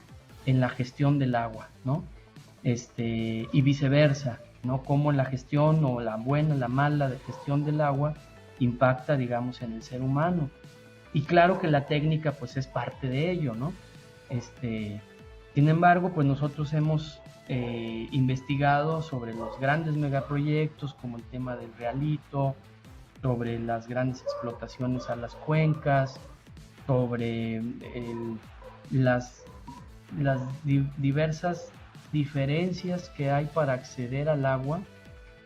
en la gestión del agua, ¿no? Y viceversa, ¿no? Cómo la gestión o la buena, la mala de gestión del agua impacta, digamos, en el ser humano. Y claro que la técnica, pues, es parte de ello, ¿no? Sin embargo, pues nosotros hemos investigado sobre los grandes megaproyectos, como el tema del Realito, sobre las grandes explotaciones a las cuencas, sobre las diversas diferencias que hay para acceder al agua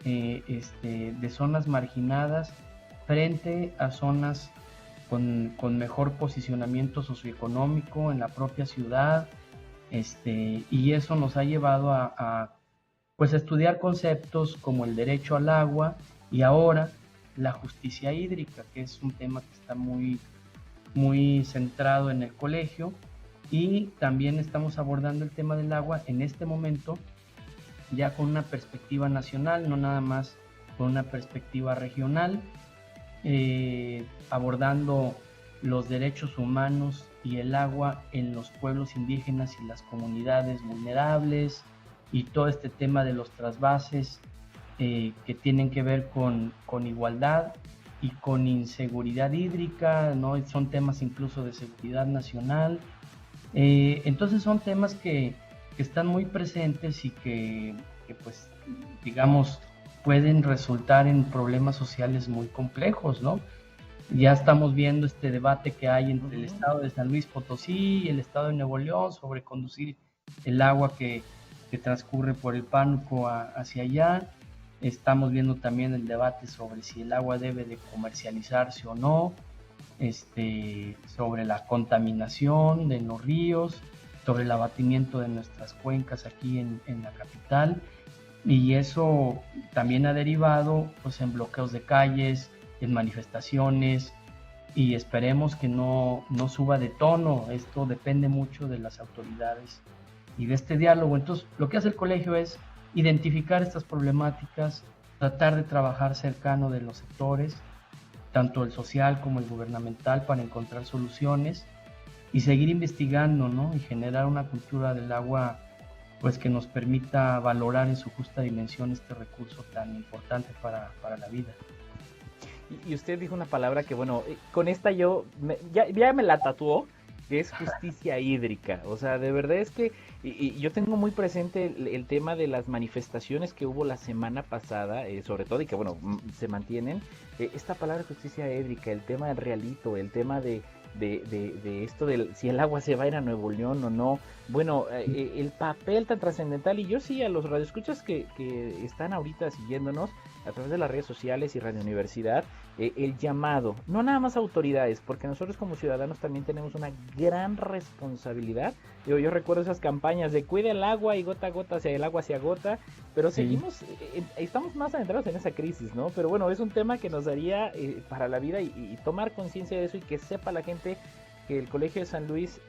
de zonas marginadas frente a zonas con mejor posicionamiento socioeconómico en la propia ciudad, y eso nos ha llevado a estudiar conceptos como el derecho al agua y ahora la justicia hídrica, que es un tema que está muy, muy centrado en el colegio, y también estamos abordando el tema del agua en este momento ya con una perspectiva nacional, no nada más con una perspectiva regional, abordando los derechos humanos y el agua en los pueblos indígenas y las comunidades vulnerables, y todo este tema de los trasvases que tienen que ver con igualdad y con inseguridad hídrica, ¿no? Son temas incluso de seguridad nacional. Entonces son temas que están muy presentes y que pues, digamos, pueden resultar en problemas sociales muy complejos, ¿no? Ya estamos viendo este debate que hay entre el estado de San Luis Potosí y el estado de Nuevo León sobre conducir el agua que transcurre por el Pánuco hacia allá. Estamos viendo también el debate sobre si el agua debe de comercializarse o no, sobre la contaminación de los ríos, sobre el abatimiento de nuestras cuencas aquí en la capital, y eso también ha derivado pues en bloqueos de calles, en manifestaciones, y esperemos que no suba de tono. Esto depende mucho de las autoridades y de este diálogo. Entonces, lo que hace el colegio es identificar estas problemáticas, tratar de trabajar cercano de los sectores, tanto el social como el gubernamental, para encontrar soluciones y seguir investigando, ¿no? Y generar una cultura del agua pues que nos permita valorar en su justa dimensión este recurso tan importante para la vida. Y usted dijo una palabra que, bueno, con esta ya me la tatuó, que es justicia hídrica. O sea, de verdad es que y yo tengo muy presente el tema de las manifestaciones que hubo la semana pasada, sobre todo, y que, bueno, se mantienen. Esta palabra justicia hídrica, el tema del Realito, el tema de esto del si el agua se va a ir a Nuevo León o no. Bueno, el papel tan trascendental, y yo sí a los radioescuchas que están ahorita siguiéndonos a través de las redes sociales y Radio Universidad, el llamado, no nada más a autoridades, porque nosotros como ciudadanos también tenemos una gran responsabilidad. Yo recuerdo esas campañas de cuida el agua y gota a gota el agua se agota, pero seguimos, estamos más adentrados en esa crisis, ¿no? Pero bueno, es un tema que nos daría para la vida y tomar conciencia de eso, y que sepa la gente que el Colegio de San Luis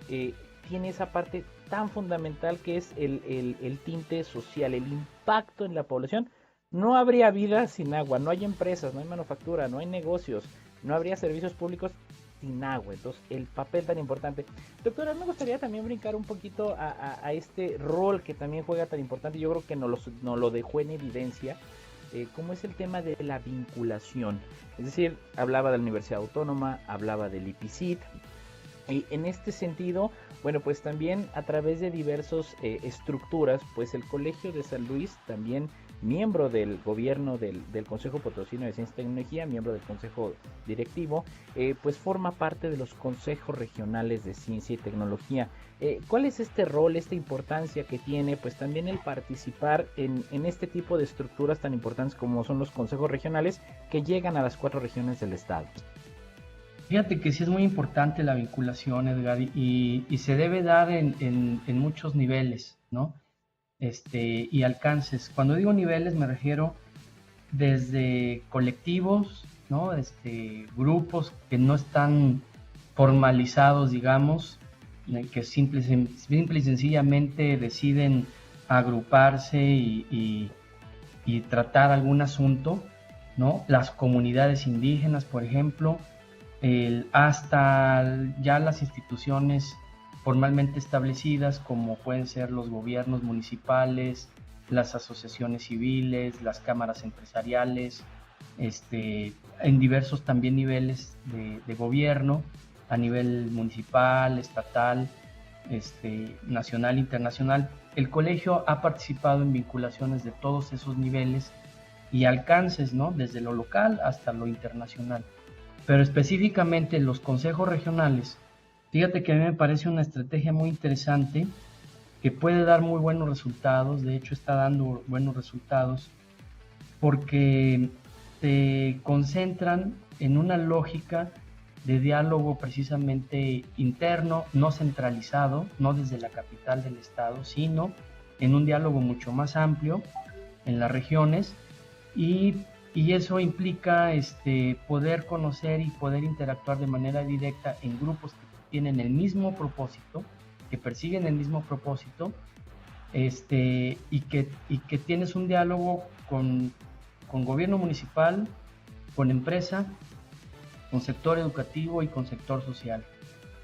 tiene esa parte tan fundamental que es el tinte social, el impacto en la población. No habría vida sin agua, no hay empresas, no hay manufactura, no hay negocios, no habría servicios públicos sin agua. Entonces, el papel tan importante. Doctora, me gustaría también brincar un poquito a este rol que también juega tan importante. Yo creo que nos lo dejó en evidencia, como es el tema de la vinculación. Es decir, hablaba de la Universidad Autónoma, hablaba del IPCID, y en este sentido, bueno, pues también a través de diversas estructuras, pues el Colegio de San Luis, también miembro del gobierno del Consejo Potosino de Ciencia y Tecnología, miembro del Consejo Directivo, pues forma parte de los consejos regionales de ciencia y tecnología. ¿Cuál es este rol, esta importancia que tiene pues también el participar en este tipo de estructuras tan importantes como son los consejos regionales que llegan a las 4 regiones del estado? Fíjate que sí es muy importante la vinculación, Edgar, y se debe dar en muchos niveles, ¿no? Y alcances. Cuando digo niveles me refiero desde colectivos, ¿no? Grupos que no están formalizados, digamos, que simple y sencillamente deciden agruparse y tratar algún asunto, ¿no? Las comunidades indígenas, por ejemplo, hasta ya las instituciones formalmente establecidas, como pueden ser los gobiernos municipales, las asociaciones civiles, las cámaras empresariales, en diversos también niveles de gobierno, a nivel municipal, estatal, nacional, internacional. El colegio ha participado en vinculaciones de todos esos niveles y alcances, ¿no? Desde lo local hasta lo internacional. Pero específicamente los consejos regionales, fíjate que a mí me parece una estrategia muy interesante que puede dar muy buenos resultados, de hecho está dando buenos resultados, porque se concentran en una lógica de diálogo precisamente interno, no centralizado, no desde la capital del estado, sino en un diálogo mucho más amplio en las regiones, y eso implica poder conocer y poder interactuar de manera directa en grupos que tienen el mismo propósito, que persiguen el mismo propósito, y que tienes un diálogo con gobierno municipal, con empresa, con sector educativo y con sector social.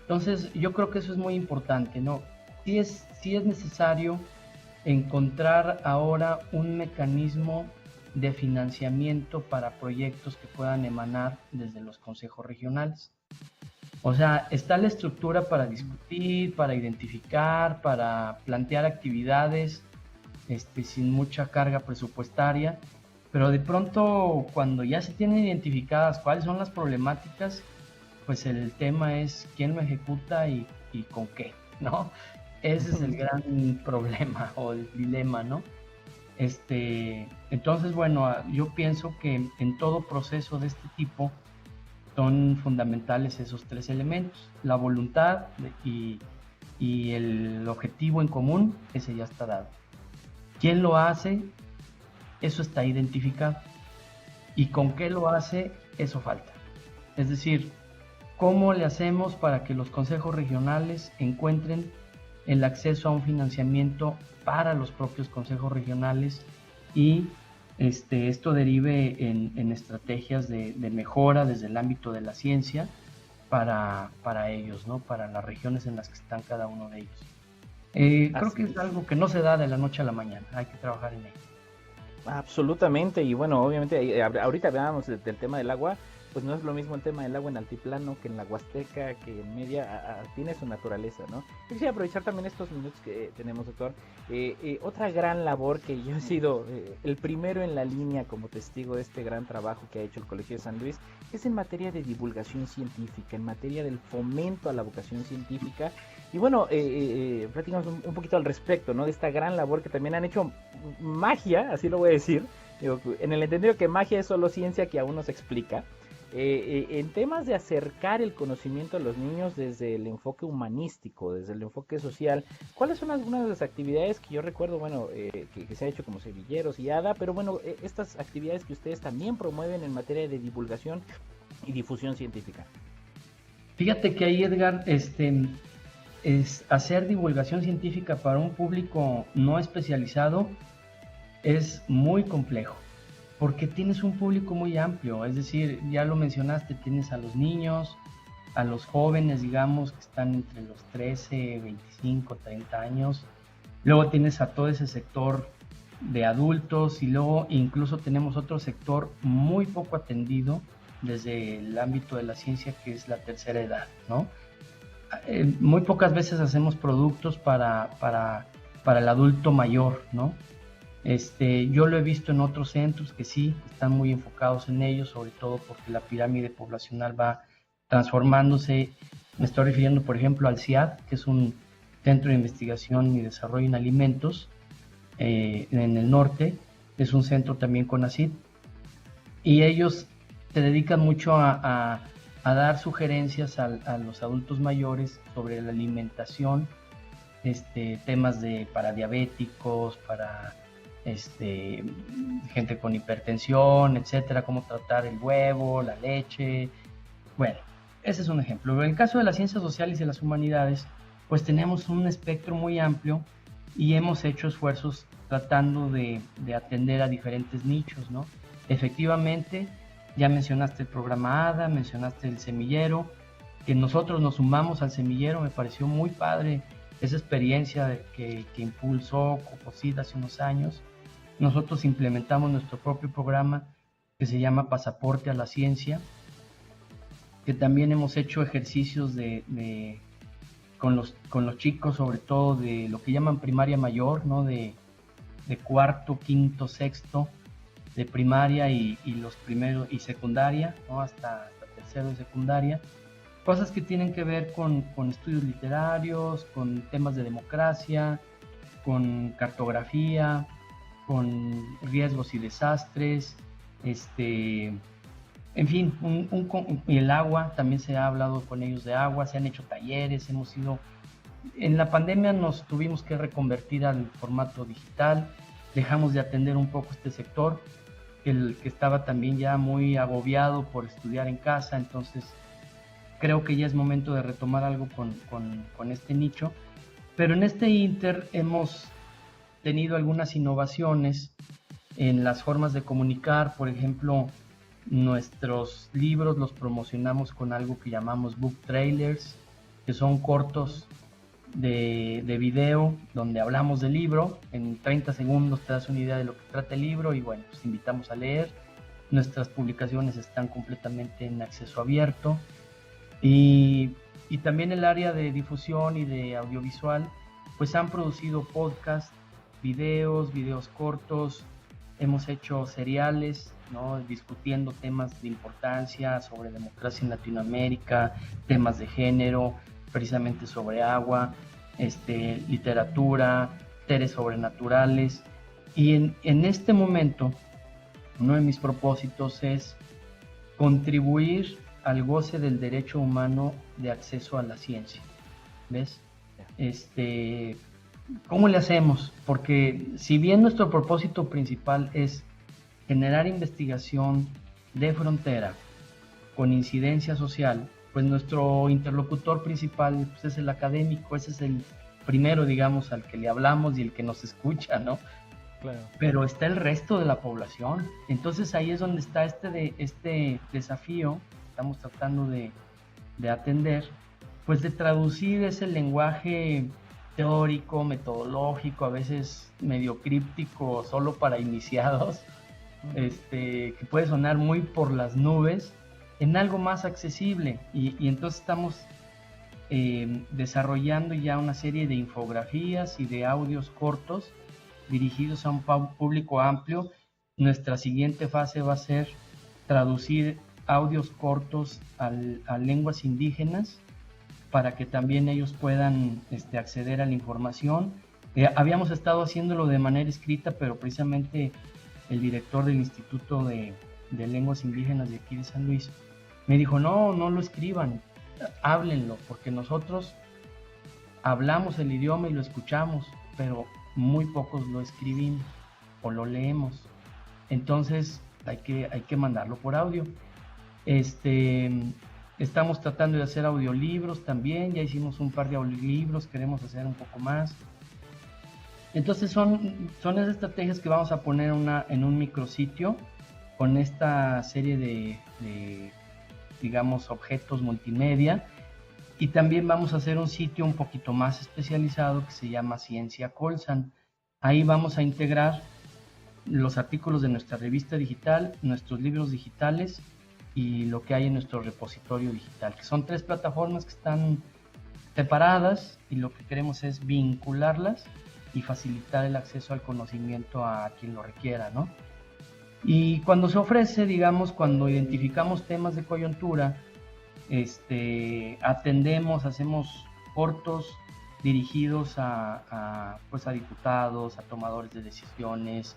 Entonces, yo creo que eso es muy importante, ¿no? Sí es necesario encontrar ahora un mecanismo de financiamiento para proyectos que puedan emanar desde los consejos regionales. O sea, está la estructura para discutir, para identificar, para plantear actividades sin mucha carga presupuestaria, pero de pronto cuando ya se tienen identificadas cuáles son las problemáticas, pues el tema es quién lo ejecuta y con qué, ¿no? Ese es el gran problema o el dilema, ¿no? Entonces, bueno, yo pienso que en todo proceso de este tipo son fundamentales esos tres elementos: la voluntad y el objetivo en común, ese ya está dado. ¿Quién lo hace? Eso está identificado. ¿Y con qué lo hace? Eso falta. Es decir, ¿cómo le hacemos para que los consejos regionales encuentren el acceso a un financiamiento para los propios consejos regionales y esto derive en estrategias de mejora desde el ámbito de la ciencia para ellos, ¿no? Para las regiones en las que están cada uno de ellos. Creo que es algo que no se da de la noche a la mañana, hay que trabajar en ello. Absolutamente, y bueno, obviamente ahorita hablábamos del tema del agua, pues no es lo mismo el tema del agua en altiplano que en la Huasteca, que en media, tiene su naturaleza, ¿no? Yo quisiera aprovechar también estos minutos que tenemos, doctor. Otra gran labor que yo he sido el primero en la línea como testigo de este gran trabajo que ha hecho el Colegio de San Luis, es en materia de divulgación científica, en materia del fomento a la vocación científica. Y bueno, platicamos un poquito al respecto, ¿no? De esta gran labor que también han hecho magia, así lo voy a decir, digo, en el entendido que magia es solo ciencia que aún no se explica. En temas de acercar el conocimiento a los niños desde el enfoque humanístico, desde el enfoque social, ¿cuáles son algunas de las actividades que yo recuerdo, bueno, que se ha hecho como Semilleros y ADA, pero bueno, estas actividades que ustedes también promueven en materia de divulgación y difusión científica? Fíjate que ahí, Edgar, es hacer divulgación científica para un público no especializado es muy complejo, porque tienes un público muy amplio, es decir, ya lo mencionaste, tienes a los niños, a los jóvenes, digamos, que están entre los 13, 25, 30 años, luego tienes a todo ese sector de adultos y luego incluso tenemos otro sector muy poco atendido desde el ámbito de la ciencia, que es la tercera edad, ¿no? Muy pocas veces hacemos productos para el adulto mayor, ¿no? Yo lo he visto en otros centros que sí están muy enfocados en ellos, sobre todo porque la pirámide poblacional va transformándose. Me estoy refiriendo, por ejemplo, al CIAD, que es un centro de investigación y desarrollo en alimentos en el norte. Es un centro también CONACYT, y ellos se dedican mucho a a dar sugerencias a los adultos mayores sobre la alimentación, temas para diabéticos, para gente con hipertensión, etcétera, cómo tratar el huevo, la leche. Bueno, ese es un ejemplo. En el caso de las ciencias sociales y las humanidades, pues tenemos un espectro muy amplio y hemos hecho esfuerzos tratando de atender a diferentes nichos, ¿no? Efectivamente, ya mencionaste el programa ADA, mencionaste el semillero, que nosotros nos sumamos al semillero, me pareció muy padre esa experiencia que impulsó Coposid hace unos años. Nosotros implementamos nuestro propio programa que se llama Pasaporte a la Ciencia, que también hemos hecho ejercicios con los chicos, sobre todo de lo que llaman primaria mayor, ¿no? De cuarto, quinto, sexto de primaria y los primeros y secundaria, ¿no? hasta tercero de secundaria. Cosas que tienen que ver con estudios literarios, con temas de democracia, con cartografía, con riesgos y desastres, en fin, y el agua, también se ha hablado con ellos de agua, se han hecho talleres, en la pandemia nos tuvimos que reconvertir al formato digital, dejamos de atender un poco este sector, que estaba también ya muy agobiado por estudiar en casa, entonces creo que ya es momento de retomar algo con este nicho, pero en este inter hemos tenido algunas innovaciones en las formas de comunicar. Por ejemplo, nuestros libros los promocionamos con algo que llamamos book trailers, que son cortos de video donde hablamos del libro. En 30 segundos te das una idea de lo que trata el libro y bueno, pues invitamos a leer. Nuestras publicaciones están completamente en acceso abierto y también el área de difusión y de audiovisual pues han producido podcasts, videos cortos, hemos hecho seriales, ¿no? Discutiendo temas de importancia sobre democracia en Latinoamérica, temas de género, precisamente sobre agua, literatura, seres sobrenaturales. Y en este momento, uno de mis propósitos es contribuir al goce del derecho humano de acceso a la ciencia. ¿Ves? ¿Cómo le hacemos? Porque si bien nuestro propósito principal es generar investigación de frontera con incidencia social, pues nuestro interlocutor principal pues, es el académico, ese es el primero, digamos, al que le hablamos y el que nos escucha, ¿no? Claro. Pero está el resto de la población. Entonces ahí es donde está este desafío, estamos tratando de atender, pues de traducir ese lenguaje teórico, metodológico, a veces medio críptico, solo para iniciados, que puede sonar muy por las nubes, en algo más accesible. Y entonces estamos desarrollando ya una serie de infografías y de audios cortos dirigidos a un público amplio. Nuestra siguiente fase va a ser traducir audios cortos a lenguas indígenas para que también ellos puedan acceder a la información. Habíamos estado haciéndolo de manera escrita, pero precisamente el director del Instituto de Lenguas Indígenas de aquí de San Luis me dijo, no lo escriban, háblenlo, porque nosotros hablamos el idioma y lo escuchamos, pero muy pocos lo escribimos o lo leemos. Entonces hay que mandarlo por audio. Estamos tratando de hacer audiolibros también, ya hicimos un par de audiolibros, queremos hacer un poco más. Entonces son esas estrategias que vamos a poner en un micrositio con esta serie de digamos, objetos multimedia, y también vamos a hacer un sitio un poquito más especializado que se llama Ciencia Colsan. Ahí vamos a integrar los artículos de nuestra revista digital, nuestros libros digitales y lo que hay en nuestro repositorio digital, que son 3 plataformas que están separadas, y lo que queremos es vincularlas y facilitar el acceso al conocimiento a quien lo requiera, ¿no? Y cuando se ofrece, digamos, cuando identificamos temas de coyuntura, atendemos, hacemos cortos dirigidos a diputados, a tomadores de decisiones,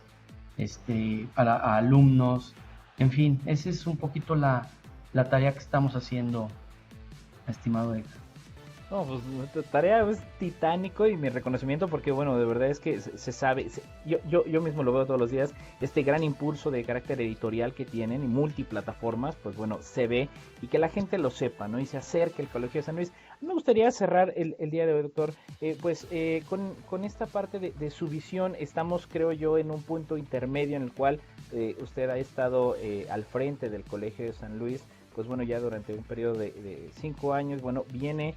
a alumnos, en fin, esa es un poquito la la tarea que estamos haciendo, estimado Edgar. No, pues nuestra tarea es titánico y mi reconocimiento porque, bueno, de verdad es que se sabe, yo mismo lo veo todos los días, este gran impulso de carácter editorial que tienen y multiplataformas, pues bueno, se ve y que la gente lo sepa, ¿no? Y se acerque al Colegio de San Luis. Me gustaría cerrar el día de hoy, doctor, con esta parte de su visión. Estamos, creo yo, en un punto intermedio en el cual usted ha estado al frente del Colegio de San Luis, pues bueno, ya durante un periodo de 5 años, bueno, viene...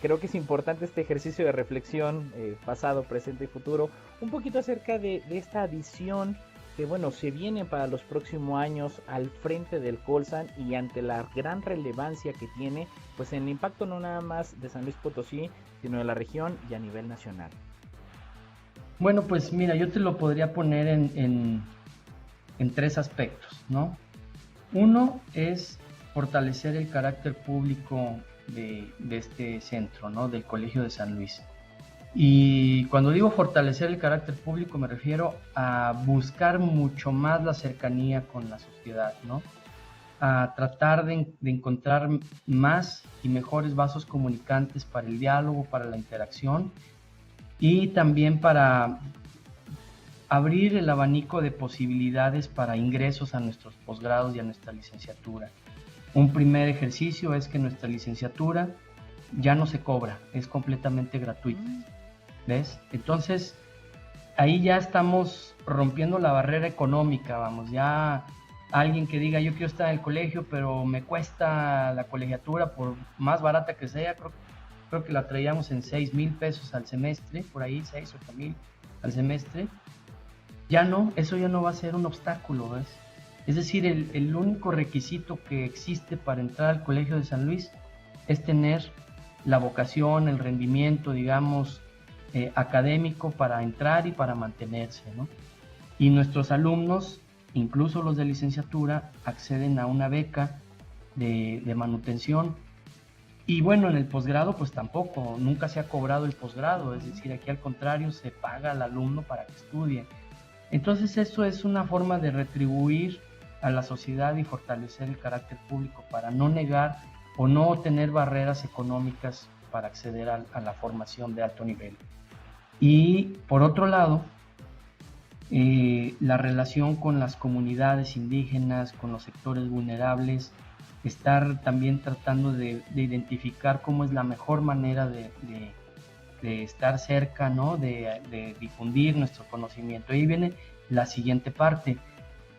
creo que es importante este ejercicio de reflexión, pasado, presente y futuro, un poquito acerca de esta visión que, bueno, se viene para los próximos años al frente del Colsan y ante la gran relevancia que tiene, pues en el impacto no nada más de San Luis Potosí, sino de la región y a nivel nacional. Bueno, pues mira, yo te lo podría poner en 3 aspectos, ¿no? Uno es fortalecer el carácter público de este centro, ¿no? Del Colegio de San Luis. Y cuando digo fortalecer el carácter público me refiero a buscar mucho más la cercanía con la sociedad, ¿no? A tratar de encontrar más y mejores vasos comunicantes para el diálogo, para la interacción y también para abrir el abanico de posibilidades para ingresos a nuestros posgrados y a nuestra licenciatura. Un primer ejercicio es que nuestra licenciatura ya no se cobra, es completamente gratuita, ¿ves? Entonces, ahí ya estamos rompiendo la barrera económica, vamos, ya alguien que diga yo quiero estar en el colegio, pero me cuesta la colegiatura por más barata que sea, creo que la traíamos en 6,000 pesos al semestre, por ahí 6 o 8,000 al semestre, ya no, eso ya no va a ser un obstáculo, ¿ves? Es decir, el único requisito que existe para entrar al Colegio de San Luis es tener la vocación, el rendimiento, digamos, académico para entrar y para mantenerse, ¿no? Y nuestros alumnos, incluso los de licenciatura, acceden a una beca de manutención. Y bueno, en el posgrado pues tampoco, nunca se ha cobrado el posgrado, es decir, aquí al contrario se paga al alumno para que estudie. Entonces eso es una forma de retribuir a la sociedad y fortalecer el carácter público para no negar o no tener barreras económicas para acceder a la formación de alto nivel. Y por otro lado, la relación con las comunidades indígenas, con los sectores vulnerables, estar también tratando de identificar cómo es la mejor manera de estar cerca, ¿no? de difundir nuestro conocimiento. Ahí viene la siguiente parte.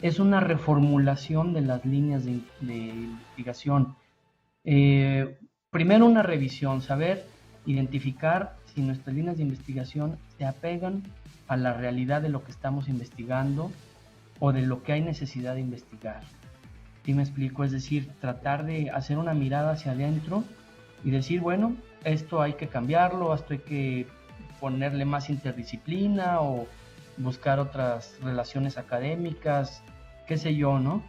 Es una reformulación de las líneas de investigación. Primero una revisión, saber identificar si nuestras líneas de investigación se apegan a la realidad de lo que estamos investigando o de lo que hay necesidad de investigar. ¿Sí me explico? Es decir, tratar de hacer una mirada hacia adentro y decir, bueno, esto hay que cambiarlo, esto hay que ponerle más interdisciplina o buscar otras relaciones académicas, qué sé yo, ¿no?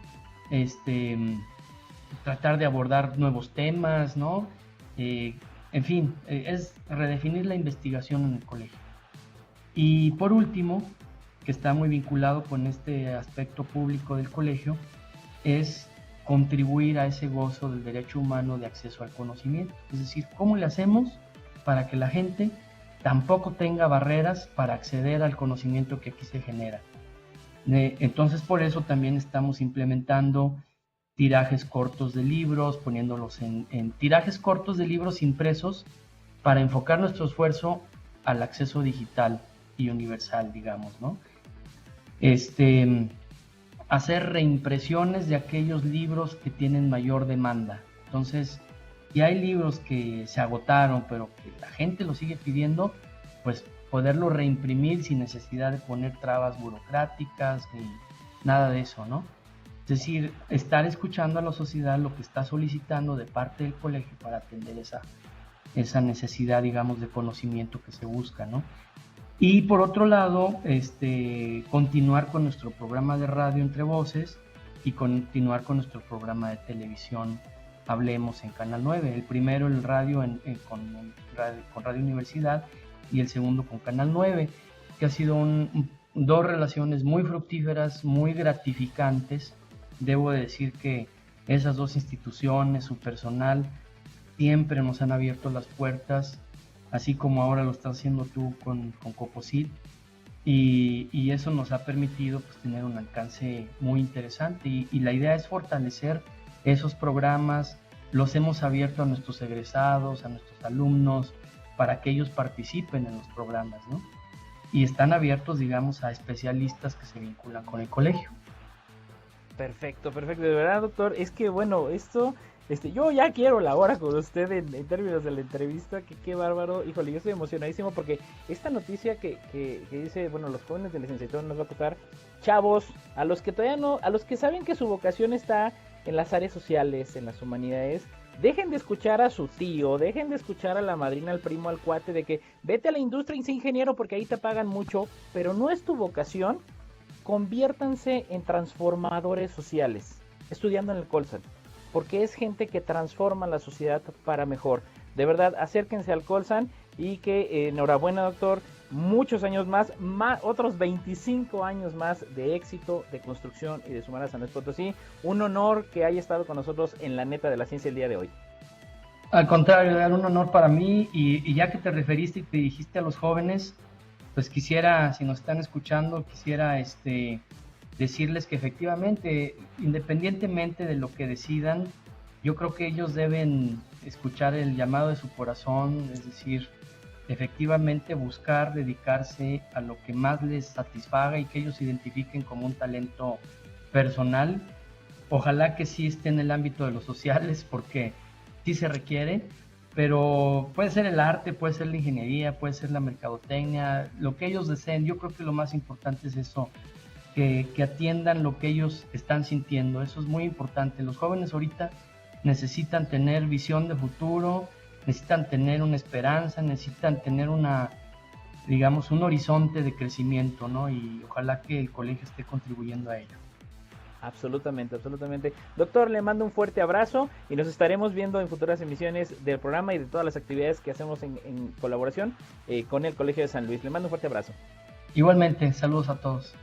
Tratar de abordar nuevos temas, ¿no? En fin, es redefinir la investigación en el colegio. Y por último, que está muy vinculado con este aspecto público del colegio, es contribuir a ese gozo del derecho humano de acceso al conocimiento. Es decir, ¿cómo le hacemos para que la gente tampoco tenga barreras para acceder al conocimiento que aquí se genera? Entonces, por eso también estamos implementando tirajes cortos de libros, poniéndolos en tirajes cortos de libros impresos para enfocar nuestro esfuerzo al acceso digital y universal, digamos, ¿no? Hacer reimpresiones de aquellos libros que tienen mayor demanda. Entonces, si hay libros que se agotaron, pero que la gente lo sigue pidiendo, pues poderlo reimprimir sin necesidad de poner trabas burocráticas ni nada de eso, ¿no? Es decir, estar escuchando a la sociedad lo que está solicitando de parte del colegio para atender esa necesidad, digamos, de conocimiento que se busca, ¿no? Y por otro lado, continuar con nuestro programa de radio Entre Voces y continuar con nuestro programa de televisión Hablemos en Canal 9. El primero, el radio con Radio Universidad, y el segundo con Canal 9, que ha sido dos relaciones muy fructíferas, muy gratificantes. Debo decir que Esas dos instituciones, su personal, siempre nos han abierto las puertas, así como ahora lo estás haciendo tú con Coposit, y eso nos ha permitido pues, tener un alcance muy interesante, y la idea es fortalecer esos programas. Los hemos abierto a nuestros egresados, a nuestros alumnos, para que ellos participen en los programas, ¿no? Y están abiertos, digamos, a especialistas que se vinculan con el colegio. Perfecto, perfecto. De verdad, doctor, es que bueno, esto, yo ya quiero la hora con usted en términos de la entrevista, que qué bárbaro. Híjole, yo estoy emocionadísimo porque esta noticia que dice, bueno, los jóvenes de licenciatura nos va a costar, chavos, a los que todavía no, a los que saben que su vocación está en las áreas sociales, en las humanidades, dejen de escuchar a su tío, dejen de escuchar a la madrina, al primo, al cuate, de que vete a la industria y sé ingeniero porque ahí te pagan mucho, pero no es tu vocación. Conviértanse en transformadores sociales, estudiando en el Colsan, porque es gente que transforma la sociedad para mejor. De verdad, acérquense al Colsan y que enhorabuena, doctor, muchos años más, otros 25 años más de éxito, de construcción y de sumar a San Luis Potosí. Un honor que haya estado con nosotros en la neta de la ciencia el día de hoy. Al contrario, era un honor para mí, y ya que te referiste y te dijiste a los jóvenes, pues quisiera, si nos están escuchando, quisiera decirles que efectivamente, independientemente de lo que decidan, yo creo que ellos deben escuchar el llamado de su corazón, es decir, efectivamente buscar dedicarse a lo que más les satisfaga y que ellos identifiquen como un talento personal. Ojalá que sí esté en el ámbito de los sociales, porque sí se requiere, pero puede ser el arte, puede ser la ingeniería, puede ser la mercadotecnia, lo que ellos deseen. Yo creo que lo más importante es eso, que atiendan lo que ellos están sintiendo. Eso es muy importante. Los jóvenes ahorita necesitan tener visión de futuro, necesitan tener una esperanza, necesitan tener un horizonte de crecimiento, ¿no? Y ojalá que el colegio esté contribuyendo a ello. Absolutamente, absolutamente. Doctor, le mando un fuerte abrazo y nos estaremos viendo en futuras emisiones del programa y de todas las actividades que hacemos en colaboración con el Colegio de San Luis. Le mando un fuerte abrazo. Igualmente, saludos a todos.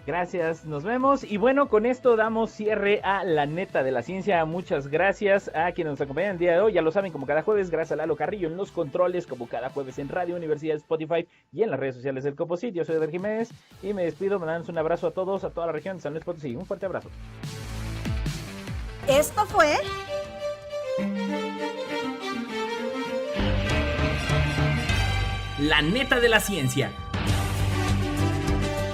Gracias, nos vemos. Y bueno, con esto damos cierre a la neta de la ciencia. Muchas gracias a quienes nos acompañan el día de hoy. Ya lo saben, como cada jueves, gracias a Lalo Carrillo en los controles, como cada jueves en Radio Universidad, Spotify y en las redes sociales del Coposit. Yo soy Eder Jiménez y me despido mandándoles un abrazo a todos, a toda la región de San Luis Potosí. Un fuerte abrazo. Esto fue La neta de la ciencia.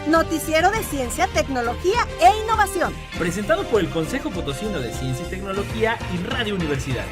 Noticiero de Ciencia, Tecnología e Innovación. Presentado por el Consejo Potosino de Ciencia y Tecnología y Radio Universidad.